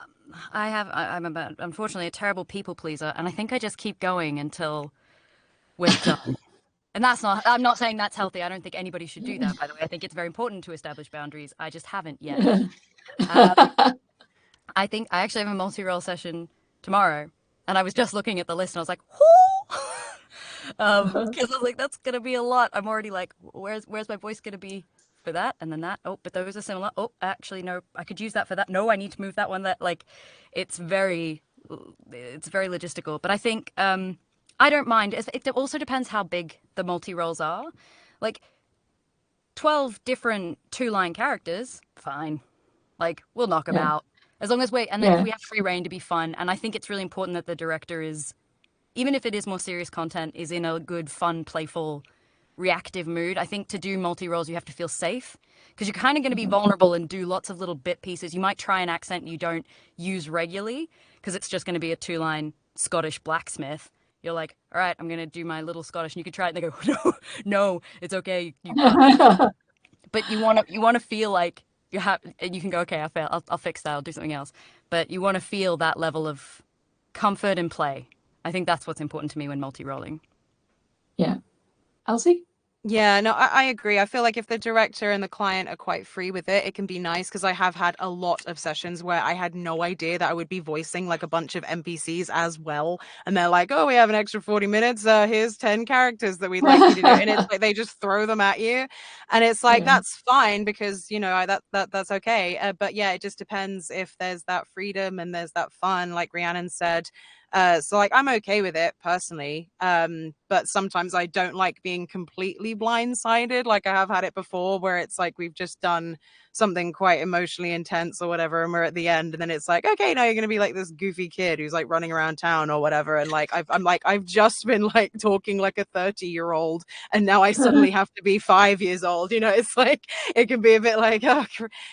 unfortunately a terrible people pleaser, and I think I just keep going until we're done. And I'm not saying that's healthy. I don't think anybody should do that, by the way. I think it's very important to establish boundaries. I just haven't yet. I think I actually have a multi-role session tomorrow, and I was just looking at the list and I was like, because I was like, that's gonna be a lot. I'm already like, where's my voice gonna be for that, and then that. Oh, but those are similar. Oh, actually, no, I could use that for that. No, I need to move that one. That like, it's very logistical. But I think I don't mind. It also depends how big the multi-roles are. Like 12 different 2-line characters, fine. Like we'll knock them out. As long as we have free reign to be fun. And I think it's really important that the director is, even if it is more serious content, is in a good, fun, playful, reactive mood. I think to do multi-roles, you have to feel safe because you're kind of going to be vulnerable and do lots of little bit pieces. You might try an accent you don't use regularly because it's just going to be a 2-line Scottish blacksmith. You're like, all right, I'm going to do my little Scottish. And you can try it. And they go, no, it's okay. You can't. But you want to feel like, you can go, okay, I failed. I'll fix that. I'll do something else. But you want to feel that level of comfort and play. I think that's what's important to me when multi-rolling. Yeah. Elsie? Yeah, no, I agree. I feel like if the director and the client are quite free with it, it can be nice because I have had a lot of sessions where I had no idea that I would be voicing like a bunch of NPCs as well. And they're like, oh, we have an extra 40 minutes. Here's 10 characters that we'd like you to do. And it's like they just throw them at you. And it's like, that's fine because, you know, that's okay. But yeah, it just depends if there's that freedom and there's that fun, like Rhiannon said. So like I'm okay with it personally, but sometimes I don't like being completely blindsided. Like I have had it before where it's like we've just done something quite emotionally intense or whatever, and we're at the end, and then it's like, okay, now you're gonna be like this goofy kid who's like running around town or whatever, and like I've just been like talking like a 30-year-old, and now I suddenly have to be 5 years old. You know, it's like it can be a bit like, oh,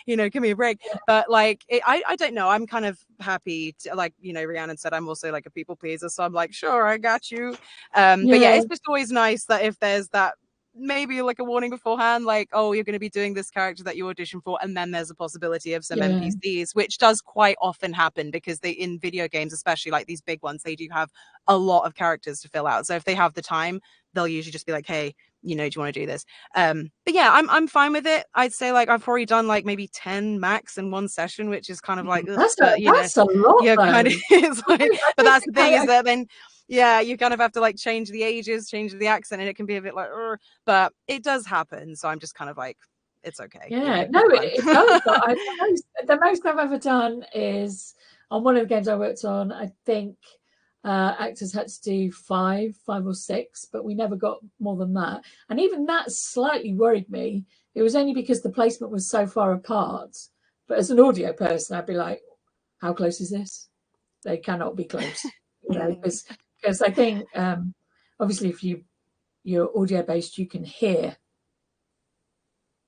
you know, give me a break. But like I don't know. I'm kind of happy to, like, you know, Rhiannon said, I'm also like a people pleaser, so I'm like, sure, I got you. But yeah, it's just always nice that if there's that maybe like a warning beforehand, like, oh, you're going to be doing this character that you audition for, and then there's a possibility of some NPCs, which does quite often happen because they, in video games, especially like these big ones, they do have a lot of characters to fill out. So if they have the time, they'll usually just be like, hey, you know, do you want to do this? But yeah, I'm fine with it. I'd say like I've probably done like maybe 10 max in one session, which is kind of like, that's a lot. You're kind of, it's like, but that's the thing is that then, yeah, you kind of have to like change the ages, change the accent, and it can be a bit like, but it does happen. So I'm just kind of like, it's okay. Yeah, no, it does. The most I've ever done is on one of the games I worked on. I think actors had to do five or six, but we never got more than that. And even that slightly worried me. It was only because the placement was so far apart. But as an audio person, I'd be like, how close is this? They cannot be close. You know, because I think obviously if you're audio based, you can hear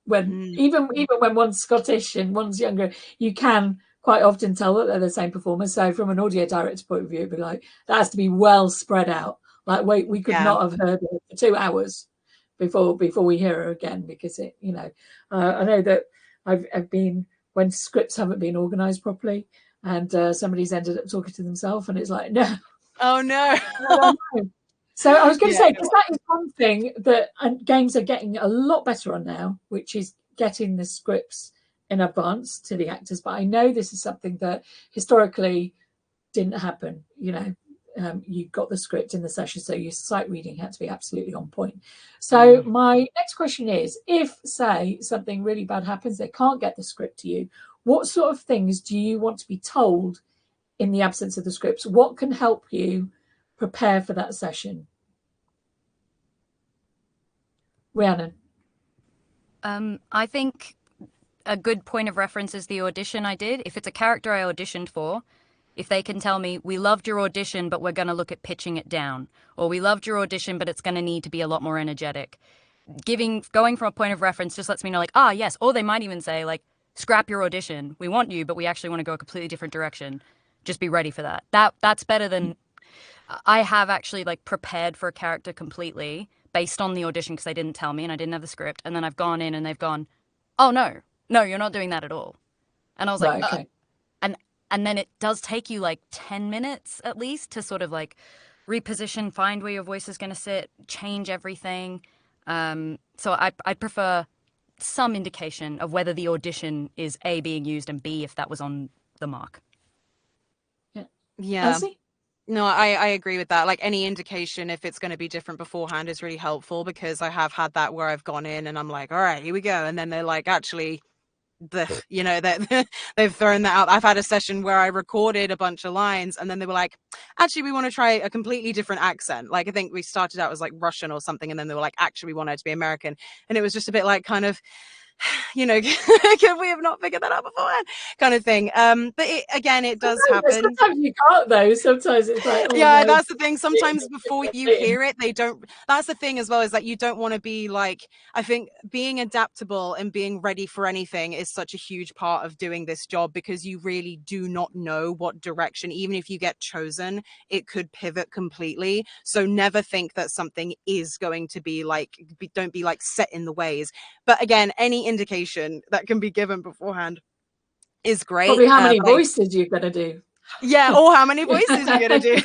when even when one's Scottish and one's younger, you can quite often tell that they're the same performer. So from an audio director point of view, it'd be like that has to be well spread out. Like we could not have heard her for 2 hours before we hear her again, because it, you know, I know that I've been when scripts haven't been organised properly and somebody's ended up talking to themselves, and it's like, no. Oh no. So I was going to Yeah, say, because that is one thing that games are getting a lot better on now, which is getting the scripts in advance to the actors. But I know this is something that historically didn't happen. You got the script in the session, so your sight reading had to be absolutely on point. So my next question is, if, say, something really bad happens, they can't get the script to you, what sort of things do you want to be told in the absence of the scripts? What can help you prepare for that session? Rhiannon. I think a good point of reference is the audition I did. If it's a character I auditioned for, if they can tell me, we loved your audition, but we're going to look at pitching it down, or we loved your audition, but it's going to need to be a lot more energetic. Going from a point of reference just lets me know, like, yes. Or they might even say, like, scrap your audition. We want you, but we actually want to go a completely different direction. Just be ready for that. That's better than I have actually like prepared for a character completely based on the audition because they didn't tell me and I didn't have the script. And then I've gone in and they've gone, oh, no, you're not doing that at all. And I was like, okay. And then it does take you like 10 minutes at least to sort of like reposition, find where your voice is going to sit, change everything. So I'd prefer some indication of whether the audition is A, being used, and B, if that was on the mark. Yeah. Elsie? No, I agree with that. Like any indication if it's going to be different beforehand is really helpful, because I have had that where I've gone in and I'm like, all right, here we go. And then they're like, actually, that they've thrown that out. I've had a session where I recorded a bunch of lines and then they were like, actually, we want to try a completely different accent. Like I think we started out as like Russian or something, and then they were like, actually, we want it to be American. And it was just a bit like kind of, could we have not figured that out beforehand, kind of thing. But it does happen. Sometimes you can't though. Sometimes it's like, no. That's the thing. Sometimes before you hear it, they don't. That's the thing as well, is that you don't want to be like, I think being adaptable and being ready for anything is such a huge part of doing this job, because you really do not know what direction, even if you get chosen, it could pivot completely. So never think that something is going to be like, don't be like set in the ways. But again, any indication that can be given beforehand is great. Probably how many voices you're going to do. Yeah, or how many voices you're going to do.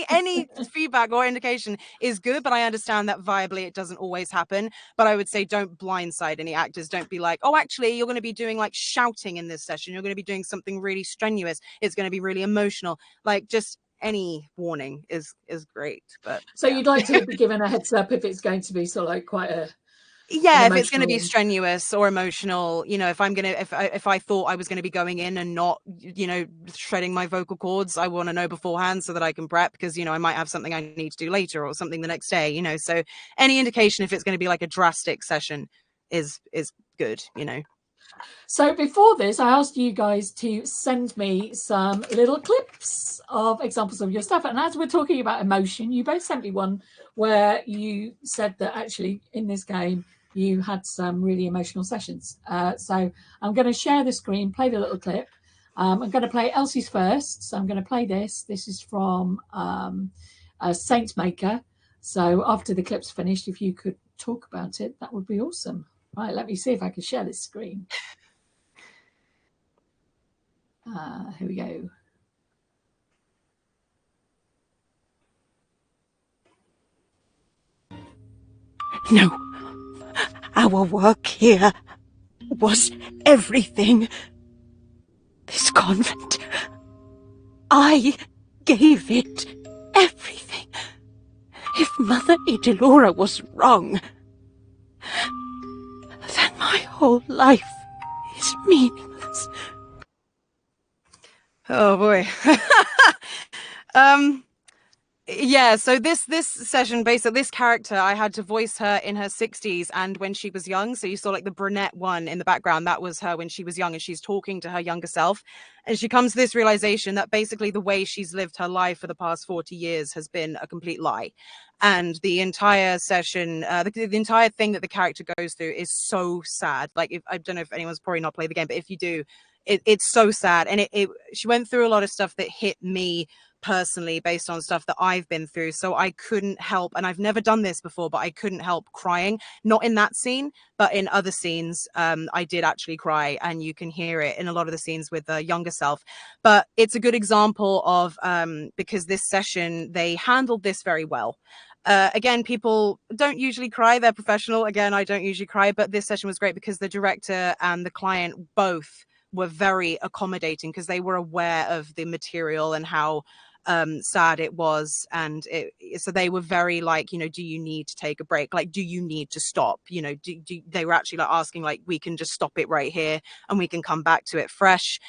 Any feedback or indication is good, but I understand that viably it doesn't always happen. But I would say don't blindside any actors. Don't be like, oh, actually, you're going to be doing like shouting in this session. You're going to be doing something really strenuous. It's going to be really emotional. Like just any warning is great. But so you'd like to be given a heads up if it's going to be sort of like quite a if it's going to be strenuous or emotional, if I'm going to, if I thought I was going to be going in and not, shredding my vocal cords, I want to know beforehand so that I can prep, because, I might have something I need to do later or something the next day, so any indication if it's going to be like a drastic session is good, So before this, I asked you guys to send me some little clips of examples of your stuff. And as we're talking about emotion, you both sent me one where you said that actually in this game, you had some really emotional sessions. So I'm going to share the screen, play the little clip. I'm going to play Elsie's first. So I'm going to play this. This is from Saint Maker. So after the clip's finished, if you could talk about it, that would be awesome. Right, let me see if I can share this screen. Here we go. No, our work here was everything. This convent, I gave it everything. If Mother Idilora was wrong, then my whole life is meaningless. Oh boy. So this session, basically this character, I had to voice her in her 60s and when she was young. So you saw like the brunette one in the background, that was her when she was young, and she's talking to her younger self, and she comes to this realization that basically the way she's lived her life for the past 40 years has been a complete lie. And the entire session, the entire thing that the character goes through is so sad. Like, I don't know if anyone's probably not played the game, but if you do, it's so sad. And she went through a lot of stuff that hit me personally based on stuff that I've been through. So I couldn't help, and I've never done this before, but I couldn't help crying, not in that scene, but in other scenes. I did actually cry, and you can hear it in a lot of the scenes with the younger self. But it's a good example of, because this session, they handled this very well. Again, people don't usually cry, they're professional. Again, I don't usually cry, but this session was great because the director and the client both were very accommodating, because they were aware of the material and how sad it was. And so they were very like, you know, do you need to take a break? Like, do you need to stop? You know, they were actually like asking, like, we can just stop it right here and we can come back to it fresh,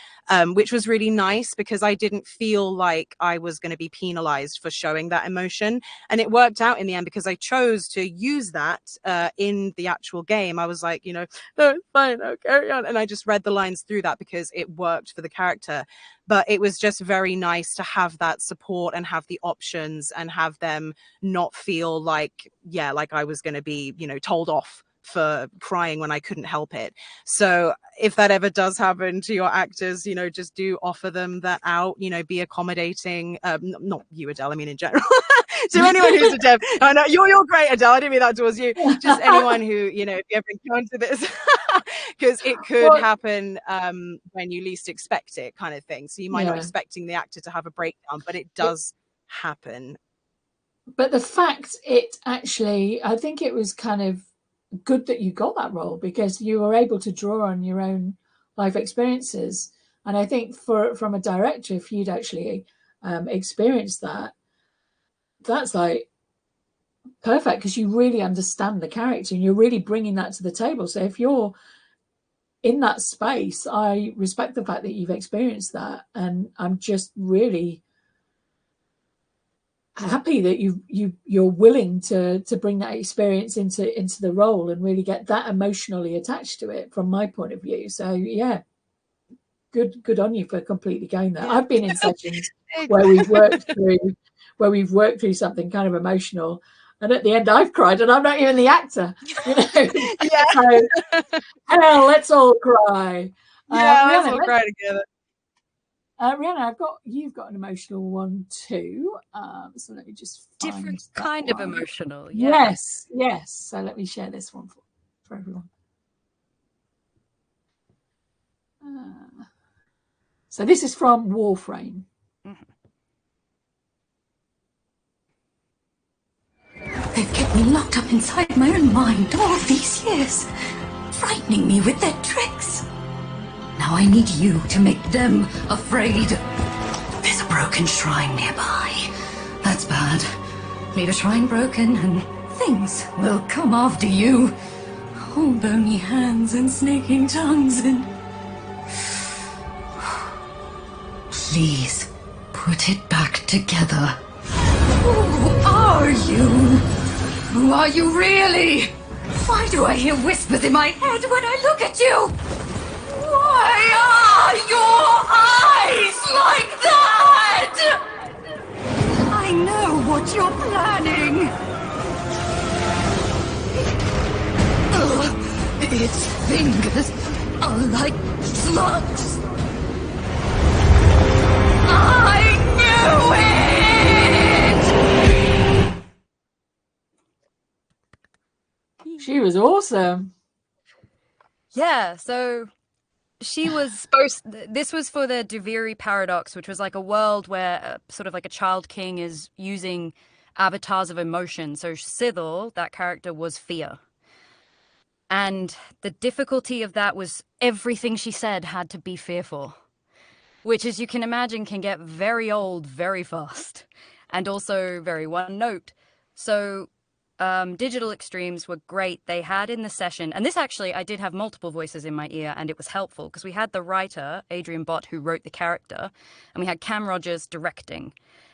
which was really nice, because I didn't feel like I was going to be penalized for showing that emotion. And it worked out in the end, because I chose to use that in the actual game. I was like, you know, no, it's fine, I'll carry on. And I just read the lines through that because it worked for the character. But it was just very nice to have that support and have the options and have them not feel like, yeah, like I was going to be, you know, told off for crying when I couldn't help it. So if that ever does happen to your actors, you know, just do offer them that out, you know, be accommodating. Not you, Adele, I mean in general. To anyone who's a dev, I know you're great, Adele, I didn't mean that towards you. Just anyone who, you know, if you ever encounter this, because it could happen when you least expect it, kind of thing. So you might not expecting the actor to have a breakdown, but it does happen. But the fact it actually, I think it was kind of good that you got that role, because you were able to draw on your own life experiences. And I think from a director, if you'd actually experienced that, that's like perfect, because you really understand the character and you're really bringing that to the table. So if you're in that space, I respect the fact that you've experienced that, and I'm just really happy that you're willing to bring that experience into the role and really get that emotionally attached to it, from my point of view. So yeah, good on you for completely going there. I've been in sessions where we've worked through something kind of emotional, and at the end I've cried, and I'm not even the actor, you know. Yeah. So, hell, let's all cry. Yeah, let's all cry together. Rhiannon, you've got an emotional one too. So let me just find different that kind one. of emotional. Yeah. Yes. So let me share this one for everyone. So this is from Warframe. Mm-hmm. They've kept me locked up inside my own mind all these years, frightening me with their tricks. Now I need you to make them afraid. There's a broken shrine nearby. That's bad. Leave a shrine broken and things will come after you. Oh, bony hands and snaking tongues and... Please, put it back together. Who are you? Who are you really? Why do I hear whispers in my head when I look at you? Why are your eyes like that? I know what you're planning. Its fingers are like slugs. I knew it! She was awesome. Yeah, so she was supposed... This was for the Duviri paradox, which was like a world where sort of like a child king is using avatars of emotion. So Sithal, that character, was fear. And the difficulty of that was everything she said had to be fearful, which, as you can imagine, can get very old very fast and also very one note. So digital extremes were great. They had in the session, and this actually, I did have multiple voices in my ear, and it was helpful because we had the writer, Adrian Bott, who wrote the character, and we had Cam Rogers directing,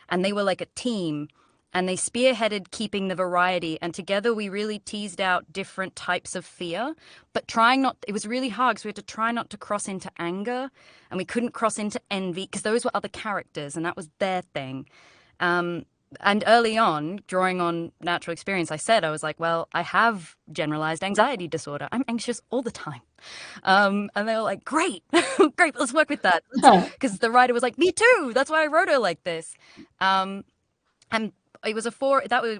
and they were like a team, and they spearheaded keeping the variety, and together we really teased out different types of fear, but trying not, it was really hard because we had to try not to cross into anger, and we couldn't cross into envy because those were other characters and that was their thing. and early on, drawing on natural experience, I was like, well, I have generalized anxiety disorder. I'm anxious all the time. And they were like, great, great, let's work with that. Because the writer was like, me too. That's why I wrote her like this. And it was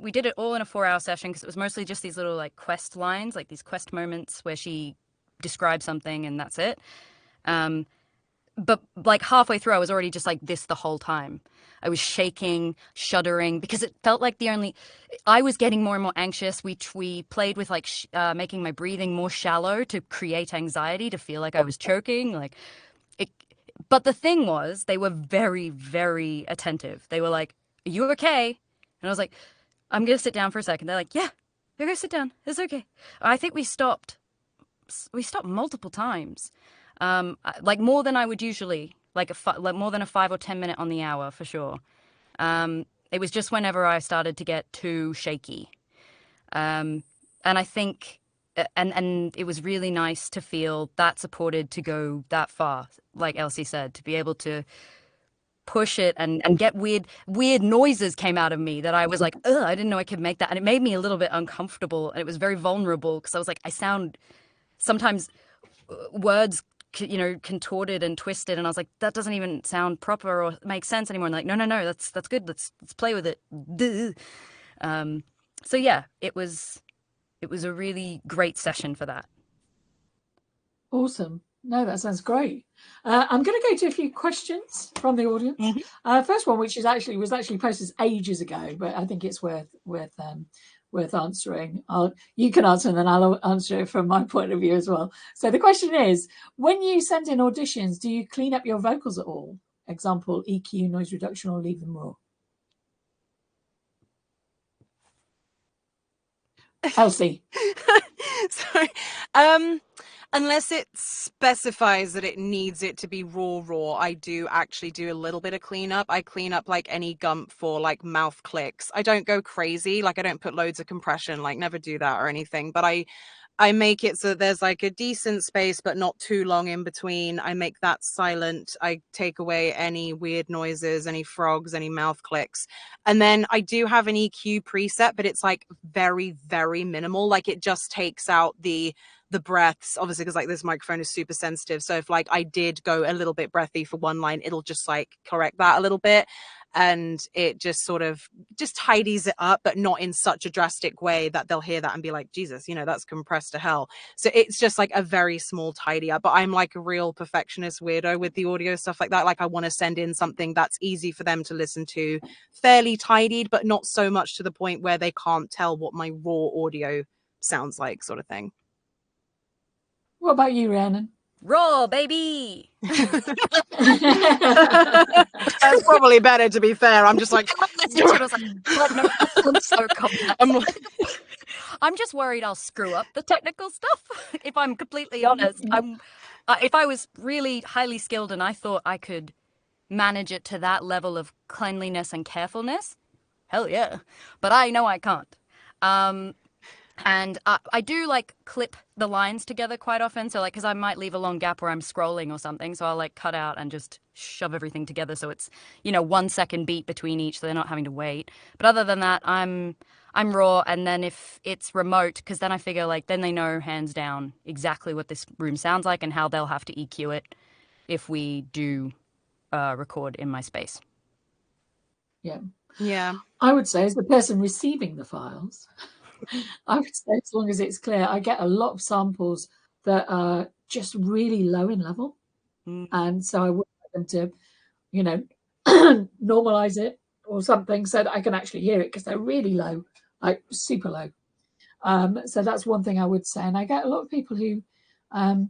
we did it all in a 4-hour session because it was mostly just these little like quest lines, like these quest moments where she describes something and that's it. But like halfway through, I was already just like this the whole time. I was shaking, shuddering, because it felt like I was getting more and more anxious. We played with like making my breathing more shallow to create anxiety, to feel like I was choking. But the thing was, they were very, very attentive. They were like, "Are you okay?" And I was like, "I'm going to sit down for a second." They're like, "Yeah, you're going to sit down. It's okay." I think we stopped multiple times. Like more than I would usually, like more than a 5 or 10 minute on the hour for sure. It was just whenever I started to get too shaky. And I think, and it was really nice to feel that supported to go that far, like Elsie said, to be able to push it and get weird noises came out of me that I was like, ugh, I didn't know I could make that. And it made me a little bit uncomfortable. And it was very vulnerable because I was like, I sound sometimes words contorted and twisted, and I was like, that doesn't even sound proper or make sense anymore. And like, no, that's good. Let's play with it. So yeah, it was a really great session for that. Awesome. No, that sounds great. I'm going to go to a few questions from the audience. First one, which was actually posted ages ago, but I think it's worth answering. You can answer and then I'll answer it from my point of view as well. So the question is, when you send in auditions, do you clean up your vocals at all? Example, EQ, noise reduction, or leave them raw? Elsie. Sorry. Unless it specifies that it needs it to be raw, I do actually do a little bit of cleanup. I clean up like any gump for like mouth clicks. I don't go crazy, like I don't put loads of compression, like never do that or anything, but I make it so there's like a decent space but not too long in between. I make that silent. I take away any weird noises, any frogs, any mouth clicks. And then I do have an EQ preset, but it's like very, very minimal. Like it just takes out the breaths, obviously, because like this microphone is super sensitive. So if like I did go a little bit breathy for one line, it'll just like correct that a little bit. And it just sort of just tidies it up, but not in such a drastic way that they'll hear that and be like, Jesus, that's compressed to hell. So it's just like a very small tidy up. But I'm like a real perfectionist weirdo with the audio stuff like that. Like I want to send in something that's easy for them to listen to, fairly tidied, but not so much to the point where they can't tell what my raw audio sounds like, sort of thing. What about you, Rhiannon? Raw, baby. That's probably better, to be fair. I'm just like, I'm so I'm just worried I'll screw up the technical stuff. If I'm completely honest, if I was really highly skilled and I thought I could manage it to that level of cleanliness and carefulness, hell yeah. But I know I can't. And I do like clip the lines together quite often. So like, because I might leave a long gap where I'm scrolling or something. So I'll like cut out and just shove everything together. So it's, 1 second beat between each. So they're not having to wait. But other than that, I'm raw. And then if it's remote, because then I figure like, then they know hands down exactly what this room sounds like and how they'll have to EQ it if we do record in my space. Yeah. I would say as the person receiving the files, I would say as long as it's clear, I get a lot of samples that are just really low in level. And so I would like them to, normalize it or something so that I can actually hear it because they're really low, like super low. So that's one thing I would say. And I get a lot of people who I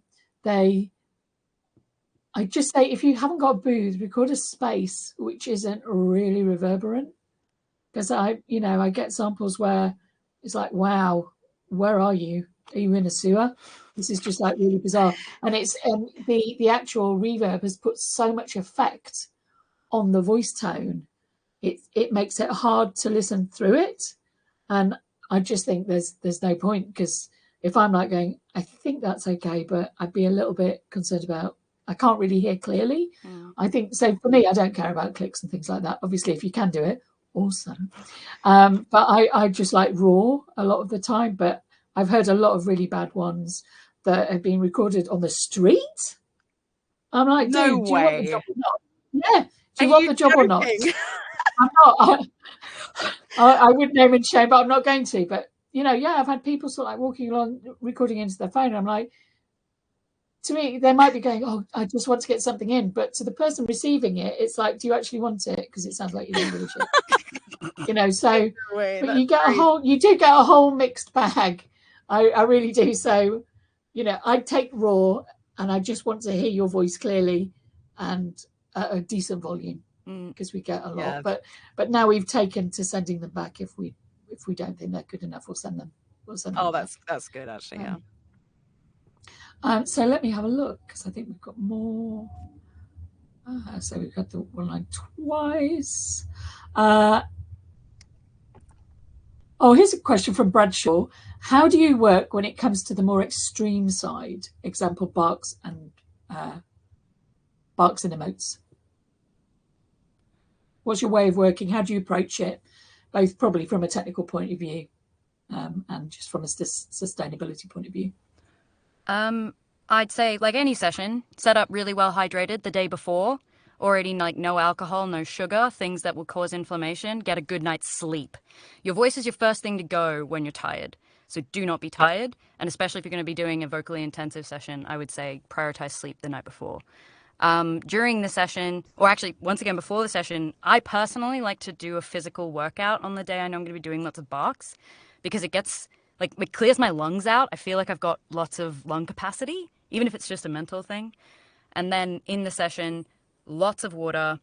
just say, if you haven't got a booth, record a space which isn't really reverberant. Because I get samples where it's like, wow, where are you? Are you in a sewer? This is just like really bizarre. And it's the actual reverb has put so much effect on the voice tone. It makes it hard to listen through it. And I just think there's no point, because if I'm like going, I think that's okay, but I'd be a little bit concerned about, I can't really hear clearly. I think, so for me, I don't care about clicks and things like that. Obviously, if you can do it, awesome. But I just like raw a lot of the time. But I've heard a lot of really bad ones that have been recorded on the street. I'm like, dude, No do you want the way. job or not? Yeah, do you Are want you the job or not? joking? I'm not. I wouldn't name and shame, but I'm not going to. But yeah, I've had people sort of like walking along, recording into their phone. And I'm like, to me, they might be going, "Oh, I just want to get something in," but to the person receiving it, it's like, "Do you actually want it?" Because it sounds like you don't give a shit. So, Way, but you do get a whole mixed bag. I really do. So, I take raw, and I just want to hear your voice clearly and at a decent volume, because we get a lot. Yeah. But now we've taken to sending them back. If we don't think they're good enough, we'll send them. Oh, back. that's good actually. Yeah. So let me have a look, because I think we've got more. So we've got the one line twice. Here's a question from Bradshaw. How do you work when it comes to the more extreme side? Example, barks and emotes. What's your way of working? How do you approach it? Both probably from a technical point of view and just from a sustainability point of view. I'd say, like any session, set up really well hydrated the day before. Already, like, no alcohol, no sugar, things that will cause inflammation. Get a good night's sleep. Your voice is your first thing to go when you're tired. So do not be tired. And especially if you're going to be doing a vocally intensive session, I would say prioritize sleep the night before. During the session, or actually, once again, before the session, I personally like to do a physical workout on the day I know I'm going to be doing lots of barks, because it gets, like, it clears my lungs out. I feel like I've got lots of lung capacity, even if it's just a mental thing. And then in the session, lots of water.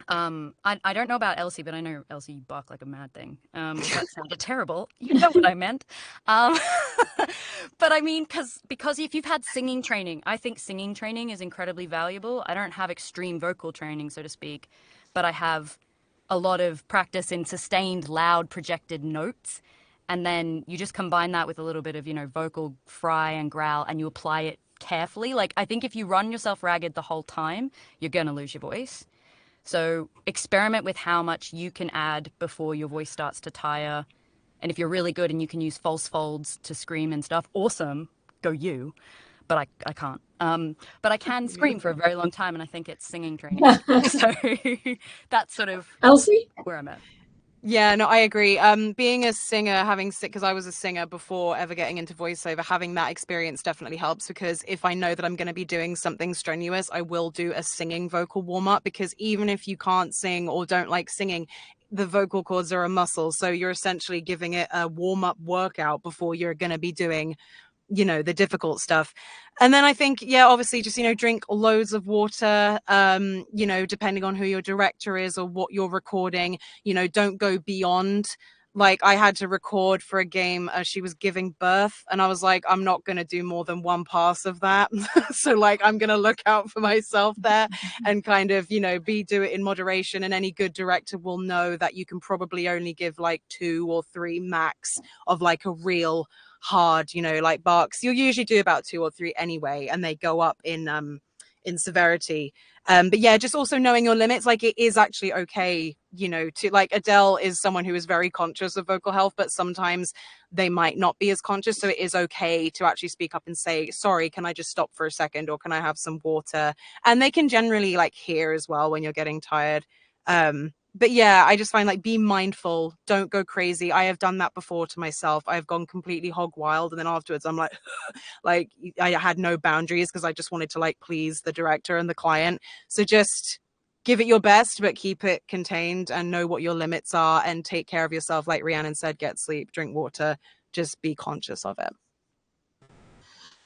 I don't know about Elsie, but I know Elsie barked like a mad thing. That sounded terrible. You know what I meant. But I mean, because if you've had singing training, I think singing training is incredibly valuable. I don't have extreme vocal training, so to speak, but I have a lot of practice in sustained, loud, projected notes. And then you just combine that with a little bit of, vocal fry and growl, and you apply it carefully. Like, I think if you run yourself ragged the whole time, you're going to lose your voice. So experiment with how much you can add before your voice starts to tire. And if you're really good and you can use false folds to scream and stuff, awesome, go you. But I can't. But I can scream for a very long time, and I think it's singing training. So that's sort of Elsie? where I'm at. Yeah, no, I agree. Being a singer, because I was a singer before ever getting into voiceover, having that experience definitely helps, because if I know that I'm going to be doing something strenuous, I will do a singing vocal warm-up, because even if you can't sing or don't like singing, the vocal cords are a muscle. So you're essentially giving it a warm-up workout before you're going to be doing the difficult stuff. And then I think, obviously just, drink loads of water, depending on who your director is or what you're recording, don't go beyond. Like, I had to record for a game as she was giving birth, and I was like, I'm not going to do more than one pass of that. So, like, I'm going to look out for myself there and kind of, do it in moderation. And any good director will know that you can probably only give like 2 or 3 max of like a real hard, like barks. You'll usually do about 2 or 3 anyway, and they go up in severity. But yeah, just also knowing your limits. Like, it is actually okay, to, like, Adele is someone who is very conscious of vocal health, but sometimes they might not be as conscious. So it is okay to actually speak up and say, sorry, can I just stop for a second, or can I have some water? And they can generally like hear as well when you're getting tired. But yeah, I just find, like, be mindful, don't go crazy. I have done that before to myself. I've gone completely hog wild, and then afterwards I'm like, like, I had no boundaries because I just wanted to, like, please the director and the client. So just give it your best, but keep it contained and know what your limits are, and take care of yourself. Like Rhiannon said, get sleep, drink water, just be conscious of it.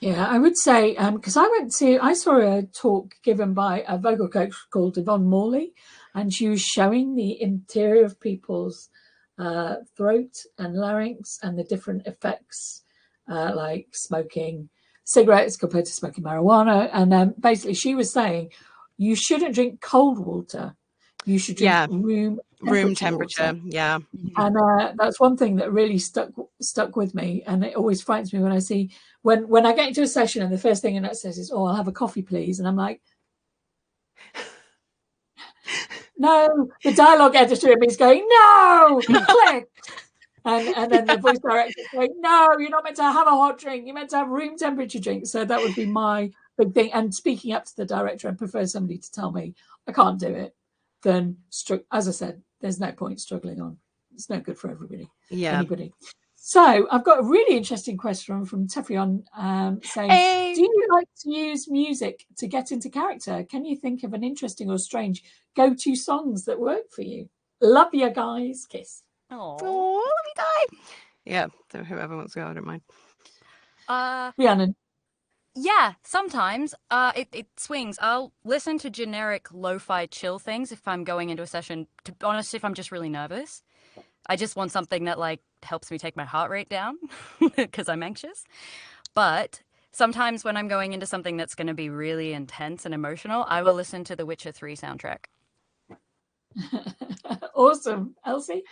Yeah, I would say, because I saw a talk given by a vocal coach called Yvonne Morley, and she was showing the interior of people's throat and larynx and the different effects, like smoking cigarettes compared to smoking marijuana. And basically she was saying you shouldn't drink cold water. You should drink room temperature. Water. Yeah. And that's one thing that really stuck with me, and it always frightens me when I see when I get into a session and the first thing that says is, "Oh, I'll have a coffee, please," and I'm like, no. The dialogue editor in me is going, no, click. And then the voice director is going, no, you're not meant to have a hot drink. You're meant to have room temperature drink. So that would be my big thing. And speaking up to the director, I prefer somebody to tell me I can't do it than, as I said, there's no point struggling on. It's no good for everybody. Yeah. Anybody. So I've got a really interesting question from Tefrion saying, Hey. do you like to use music to get into character? Can you think of an interesting or strange go-to songs that work for you? Love you guys. Kiss. Oh, let me die. Yeah, so whoever wants to go, I don't mind. Rhiannon. Yeah, sometimes it swings. I'll listen to generic lo-fi chill things if I'm going into a session. To be honest, if I'm just really nervous, I just want something that like helps me take my heart rate down because I'm anxious. But sometimes when I'm going into something that's going to be really intense and emotional, I will listen to the Witcher 3 soundtrack. Awesome. Elsie?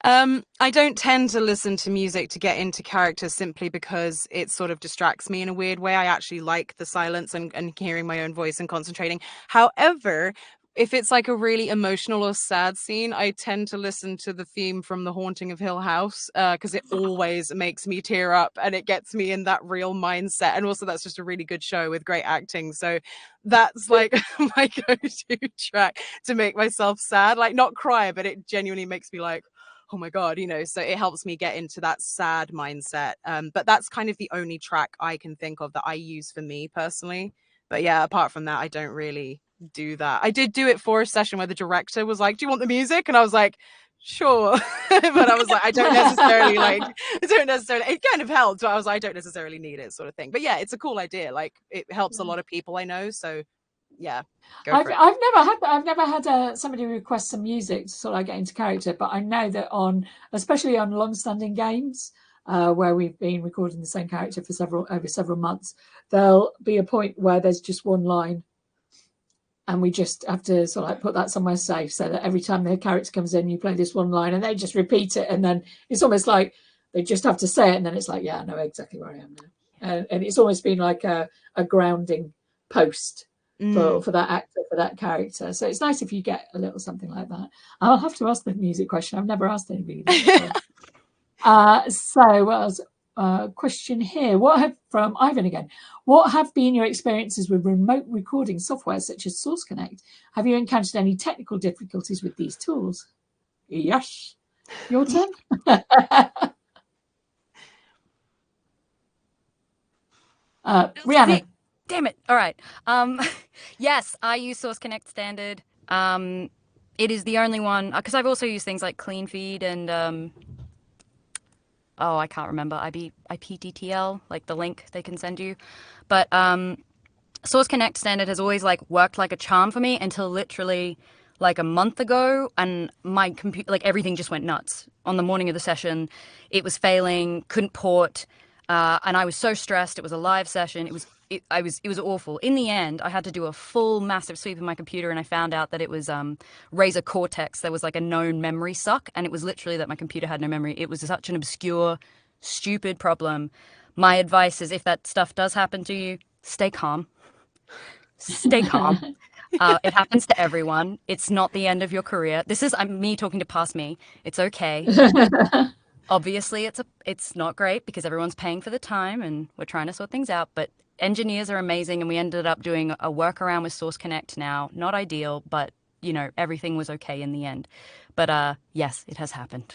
I don't tend to listen to music to get into character simply because it sort of distracts me in a weird way. I actually like the silence and hearing my own voice and concentrating. However, if it's like a really emotional or sad scene, I tend to listen to the theme from The Haunting of Hill House because it always makes me tear up and it gets me in that real mindset. And also that's just a really good show with great acting. So that's like my go-to track to make myself sad. Like not cry, but it genuinely makes me like, oh my God, you know, so it helps me get into that sad mindset. But that's kind of the only track I can think of that I use for me personally. But yeah, apart from that, I don't really do that. I did do it for a session where the director was like, do you want the music? And I was like, sure. But I was like, I don't necessarily it kind of helped, but I was like, I don't necessarily need it sort of thing. But yeah, it's a cool idea. Like it helps a lot of people I know. So yeah, I've never had somebody request some music to sort of get into character, but I know that especially on long-standing games where we've been recording the same character for over several months, there'll be a point where there's just one line, and we just have to sort of like put that somewhere safe so that every time the character comes in, you play this one line, and they just repeat it, and then it's almost like they just have to say it, and then it's like, yeah, I know exactly where I am now, and it's almost been like a grounding post. For that actor, for that character. So it's nice if you get a little something like that. I'll have to ask the music question. I've never asked anybody that. So what else? Question here. From Ivan again. What have been your experiences with remote recording software such as Source Connect? Have you encountered any technical difficulties with these tools? Yes. Your turn. Rhiannon. Damn it. All right. Yes, I use Source Connect Standard. It is the only one, because I've also used things like Clean Feed and, I can't remember, IPDTL, like the link they can send you. But Source Connect Standard has always like worked like a charm for me until literally like a month ago, and my computer, like everything just went nuts. On the morning of the session, it was failing, couldn't port, and I was so stressed. It was a live session. It was awful. In the end, I had to do a full massive sweep of my computer, and I found out that it was Razer Cortex. There was like a known memory suck, and it was literally that my computer had no memory. It was such an obscure, stupid problem. My advice is, if that stuff does happen to you, stay calm. Stay calm. It happens to everyone. It's not the end of your career. This is me talking to past me. It's okay. Obviously, it's not great because everyone's paying for the time, and we're trying to sort things out, but engineers are amazing, and we ended up doing a workaround with Source Connect now. Not ideal, but, you know, everything was okay in the end. But yes, it has happened.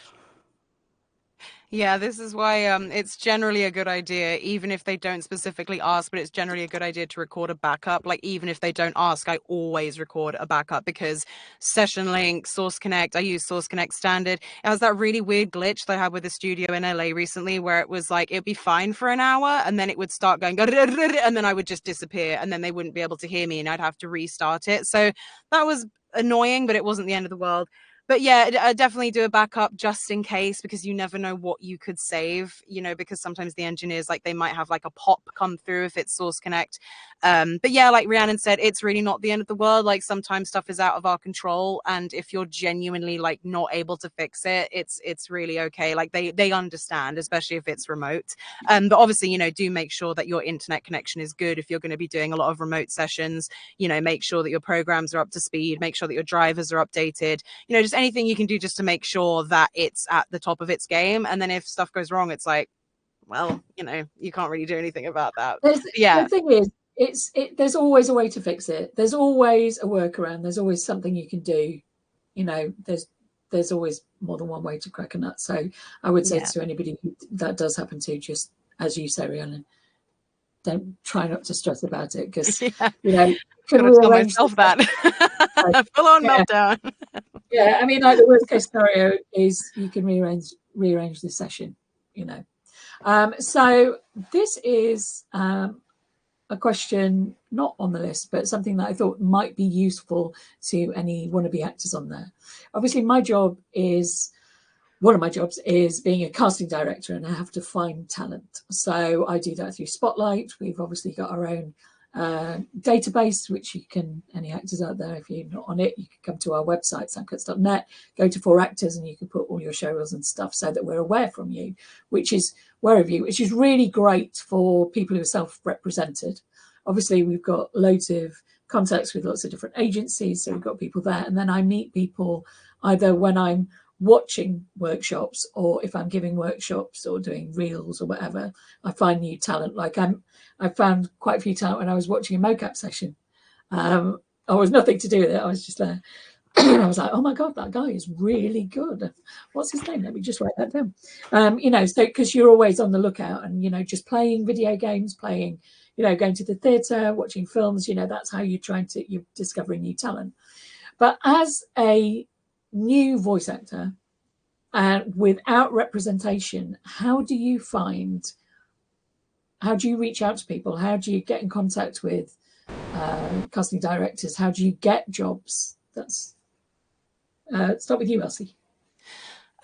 Yeah, this is why it's generally a good idea, even if they don't specifically ask, but it's generally a good idea to record a backup. Like, even if they don't ask, I always record a backup because Session Link, Source Connect, I use Source Connect Standard. It was that really weird glitch that I had with the studio in LA recently where it was like, it'd be fine for an hour and then it would start going, and then I would just disappear and then they wouldn't be able to hear me and I'd have to restart it. So that was annoying, but it wasn't the end of the world. But yeah, definitely do a backup just in case, because you never know what you could save, you know, because sometimes the engineers, like, they might have like a pop come through if it's Source Connect. But yeah, like Rhiannon said, it's really not the end of the world. Like, sometimes stuff is out of our control, and if you're genuinely like not able to fix it, it's really okay. Like, they understand, especially if it's remote. But obviously, you know, do make sure that your internet connection is good if you're going to be doing a lot of remote sessions. You know, make sure that your programs are up to speed, make sure that your drivers are updated, you know, just anything you can do just to make sure that it's at the top of its game. And then if stuff goes wrong, it's like, well, you know, you can't really do anything about that. Yeah. The thing is, there's always a way to fix it. There's always a workaround. There's always something you can do. You know, there's always more than one way to crack a nut. So I would say to anybody that does happen to, just as you say, Rhiannon, don't try not to stress about it, because you know, can gotta tell myself that. Full on meltdown. Yeah, I mean, like, the worst case scenario is you can rearrange the session, you know. So this is a question not on the list, but something that I thought might be useful to any wannabe actors on there. Obviously, one of my jobs is being a casting director, and I have to find talent. So I do that through Spotlight. We've obviously got our own database, which you can, any actors out there, if you're not on it, you can come to our website, samcuts.net, go to For Actors, and you can put all your show reels and stuff so that we're aware from you, which is really great for people who are self-represented. Obviously, we've got loads of contacts with lots of different agencies, so we've got people there. And then I meet people either when I'm watching workshops, or if I'm giving workshops or doing reels or whatever, I find new talent. Like, I found quite a few talent when I was watching a mocap session. I was nothing to do with it. I was just there. I was like, oh my God, that guy is really good. What's his name? Let me just write that down. You know, so because you're always on the lookout, and, you know, just playing video games, playing, you know, going to the theatre, watching films, you know, that's how you're discovering new talent. But as a new voice actor, without representation, how do you reach out to people? How do you get in contact with casting directors? How do you get jobs? That's start with you, Elsie.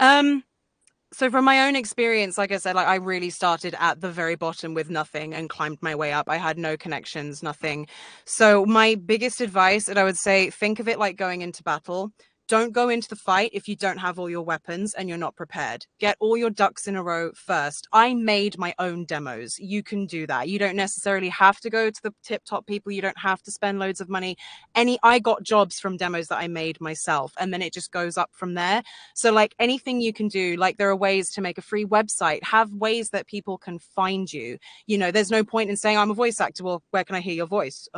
So from my own experience, like I said, like, I really started at the very bottom with nothing and climbed my way up. I had no connections, nothing. So my biggest advice, and I would say, think of it like going into battle. Don't go into the fight if you don't have all your weapons and you're not prepared. Get all your ducks in a row first. I made my own demos. You can do that. You don't necessarily have to go to the tip-top people. You don't have to spend loads of money. I got jobs from demos that I made myself, and then it just goes up from there. So, like, anything you can do, like, there are ways to make a free website, have ways that people can find you. You know, there's no point in saying, I'm a voice actor. Well, where can I hear your voice?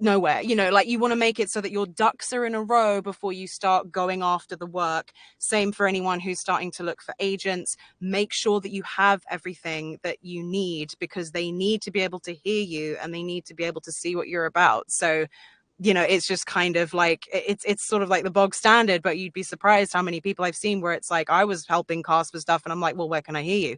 Nowhere. You know, like, you want to make it so that your ducks are in a row before you start going after the work. Same for anyone who's starting to look for agents. Make sure that you have everything that you need, because they need to be able to hear you, and they need to be able to see what you're about. So, you know, it's just kind of like, it's sort of like the bog standard, but you'd be surprised how many people I've seen where it's like, I was helping cast for stuff and I'm like, well, where can I hear you?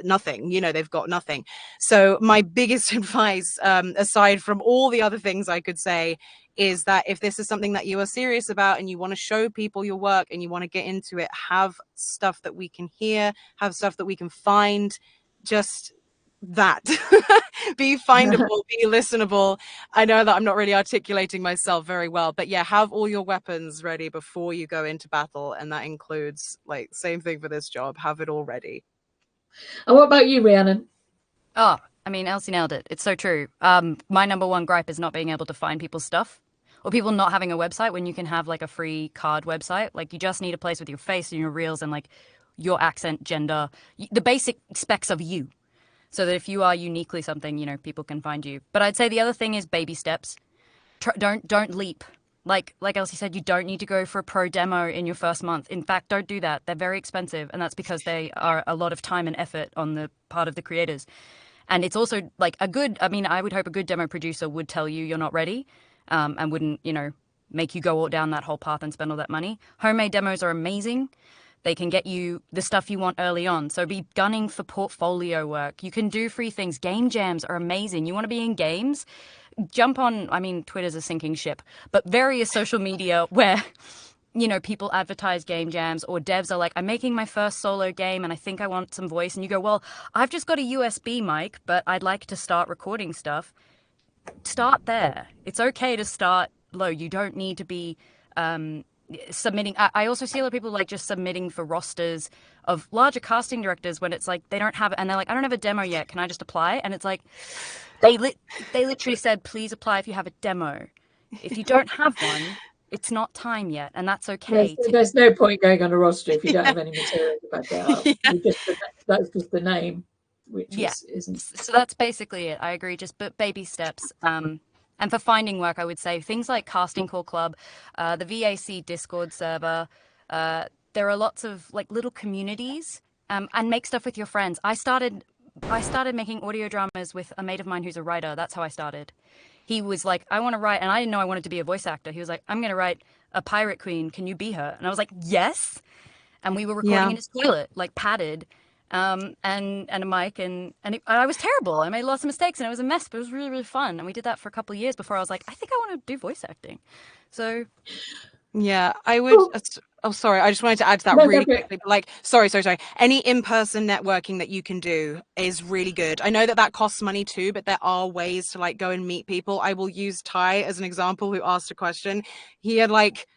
Nothing, you know, they've got nothing. So my biggest advice, aside from all the other things I could say, is that if this is something that you are serious about and you want to show people your work and you want to get into it, have stuff that we can hear, have stuff that we can find, just that. Be findable, be listenable. I know that I'm not really articulating myself very well, but yeah, have all your weapons ready before you go into battle. And that includes, like, same thing for this job, have it all ready. And what about you, Rhiannon? Oh, I mean, Elsie nailed it. It's so true. My number one gripe is not being able to find people's stuff, or people not having a website when you can have, like, a free card website. Like, you just need a place with your face and your reels and, like, your accent, gender, the basic specs of you, so that if you are uniquely something, you know, people can find you. But I'd say the other thing is baby steps. Don't leap. Like Elsie said, you don't need to go for a pro demo in your first month. In fact, don't do that. They're very expensive, and that's because they are a lot of time and effort on the part of the creators. And it's also, like, I would hope a good demo producer would tell you you're not ready, and wouldn't, you know, make you go all down that whole path and spend all that money. Homemade demos are amazing. They can get you the stuff you want early on. So be gunning for portfolio work. You can do free things. Game jams are amazing. You want to be in games? Jump on, I mean, Twitter's a sinking ship, but various social media where you know, people advertise game jams, or devs are like, I'm making my first solo game and I think I want some voice. And you go, well, I've just got a USB mic, but I'd like to start recording stuff. Start there. It's okay to start low. You don't need to be submitting. I also see a lot of people like just submitting for rosters of larger casting directors when it's like they don't have, and they're like, I don't have a demo yet. Can I just apply? And it's like, they literally said, please apply if you have a demo. If you don't have one, it's not time yet, and that's okay. There's no point going on a roster if you don't have any material to back it up. That's just the name, which isn't. So that's basically it. I agree. Just but baby steps. And for finding work, I would say things like Casting Call Club, the VAC Discord server. There are lots of like little communities, and make stuff with your friends. I started making audio dramas with a mate of mine who's a writer. That's how I started. He was like, I want to write, and I didn't know I wanted to be a voice actor. He was like, I'm going to write a pirate queen. Can you be her? And I was like, yes. And we were recording in his toilet, like padded, and a mic, and I was terrible. I made lots of mistakes, and it was a mess, but it was really, really fun. And we did that for a couple of years before I was like, I think I want to do voice acting. So yeah, I would. Oh, sorry. I just wanted to add to that really quickly. But like, sorry. Any in-person networking that you can do is really good. I know that costs money too, but there are ways to like go and meet people. I will use Ty as an example, who asked a question. He had like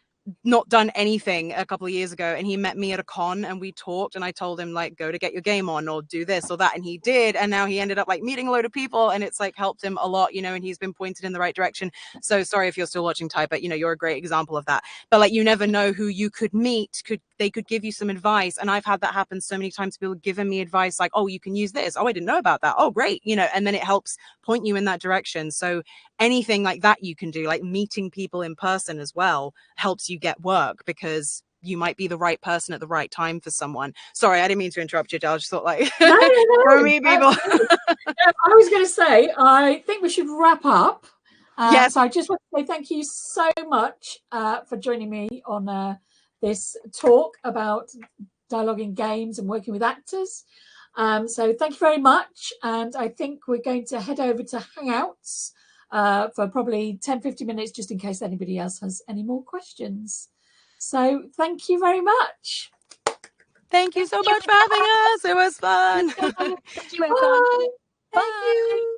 not done anything a couple of years ago, and he met me at a con and we talked, and I told him like, go to get your game on or do this or that, and he did, and now he ended up like meeting a load of people, and it's like helped him a lot, you know, and he's been pointed in the right direction. So sorry if you're still watching, Ty, but you know, you're a great example of that. But like, you never know who you could meet, they could give you some advice, and I've had that happen so many times. People giving me advice like, oh, you can use this, oh, I didn't know about that, oh great, you know, and then it helps point you in that direction. So anything like that you can do, like meeting people in person as well, helps you get work, because you might be the right person at the right time for someone. Sorry, I didn't mean to interrupt you, Adele. I just thought like, no, meet people. I was going to say, I think we should wrap up. Yes. So I just want to say thank you so much for joining me on this talk about dialogue in games and working with actors. So thank you very much. And I think we're going to head over to Hangouts for probably 10-15 minutes, just in case anybody else has any more questions. So thank you very much. Thank you so much for having us. It was fun. Thank you, Bye. Bye.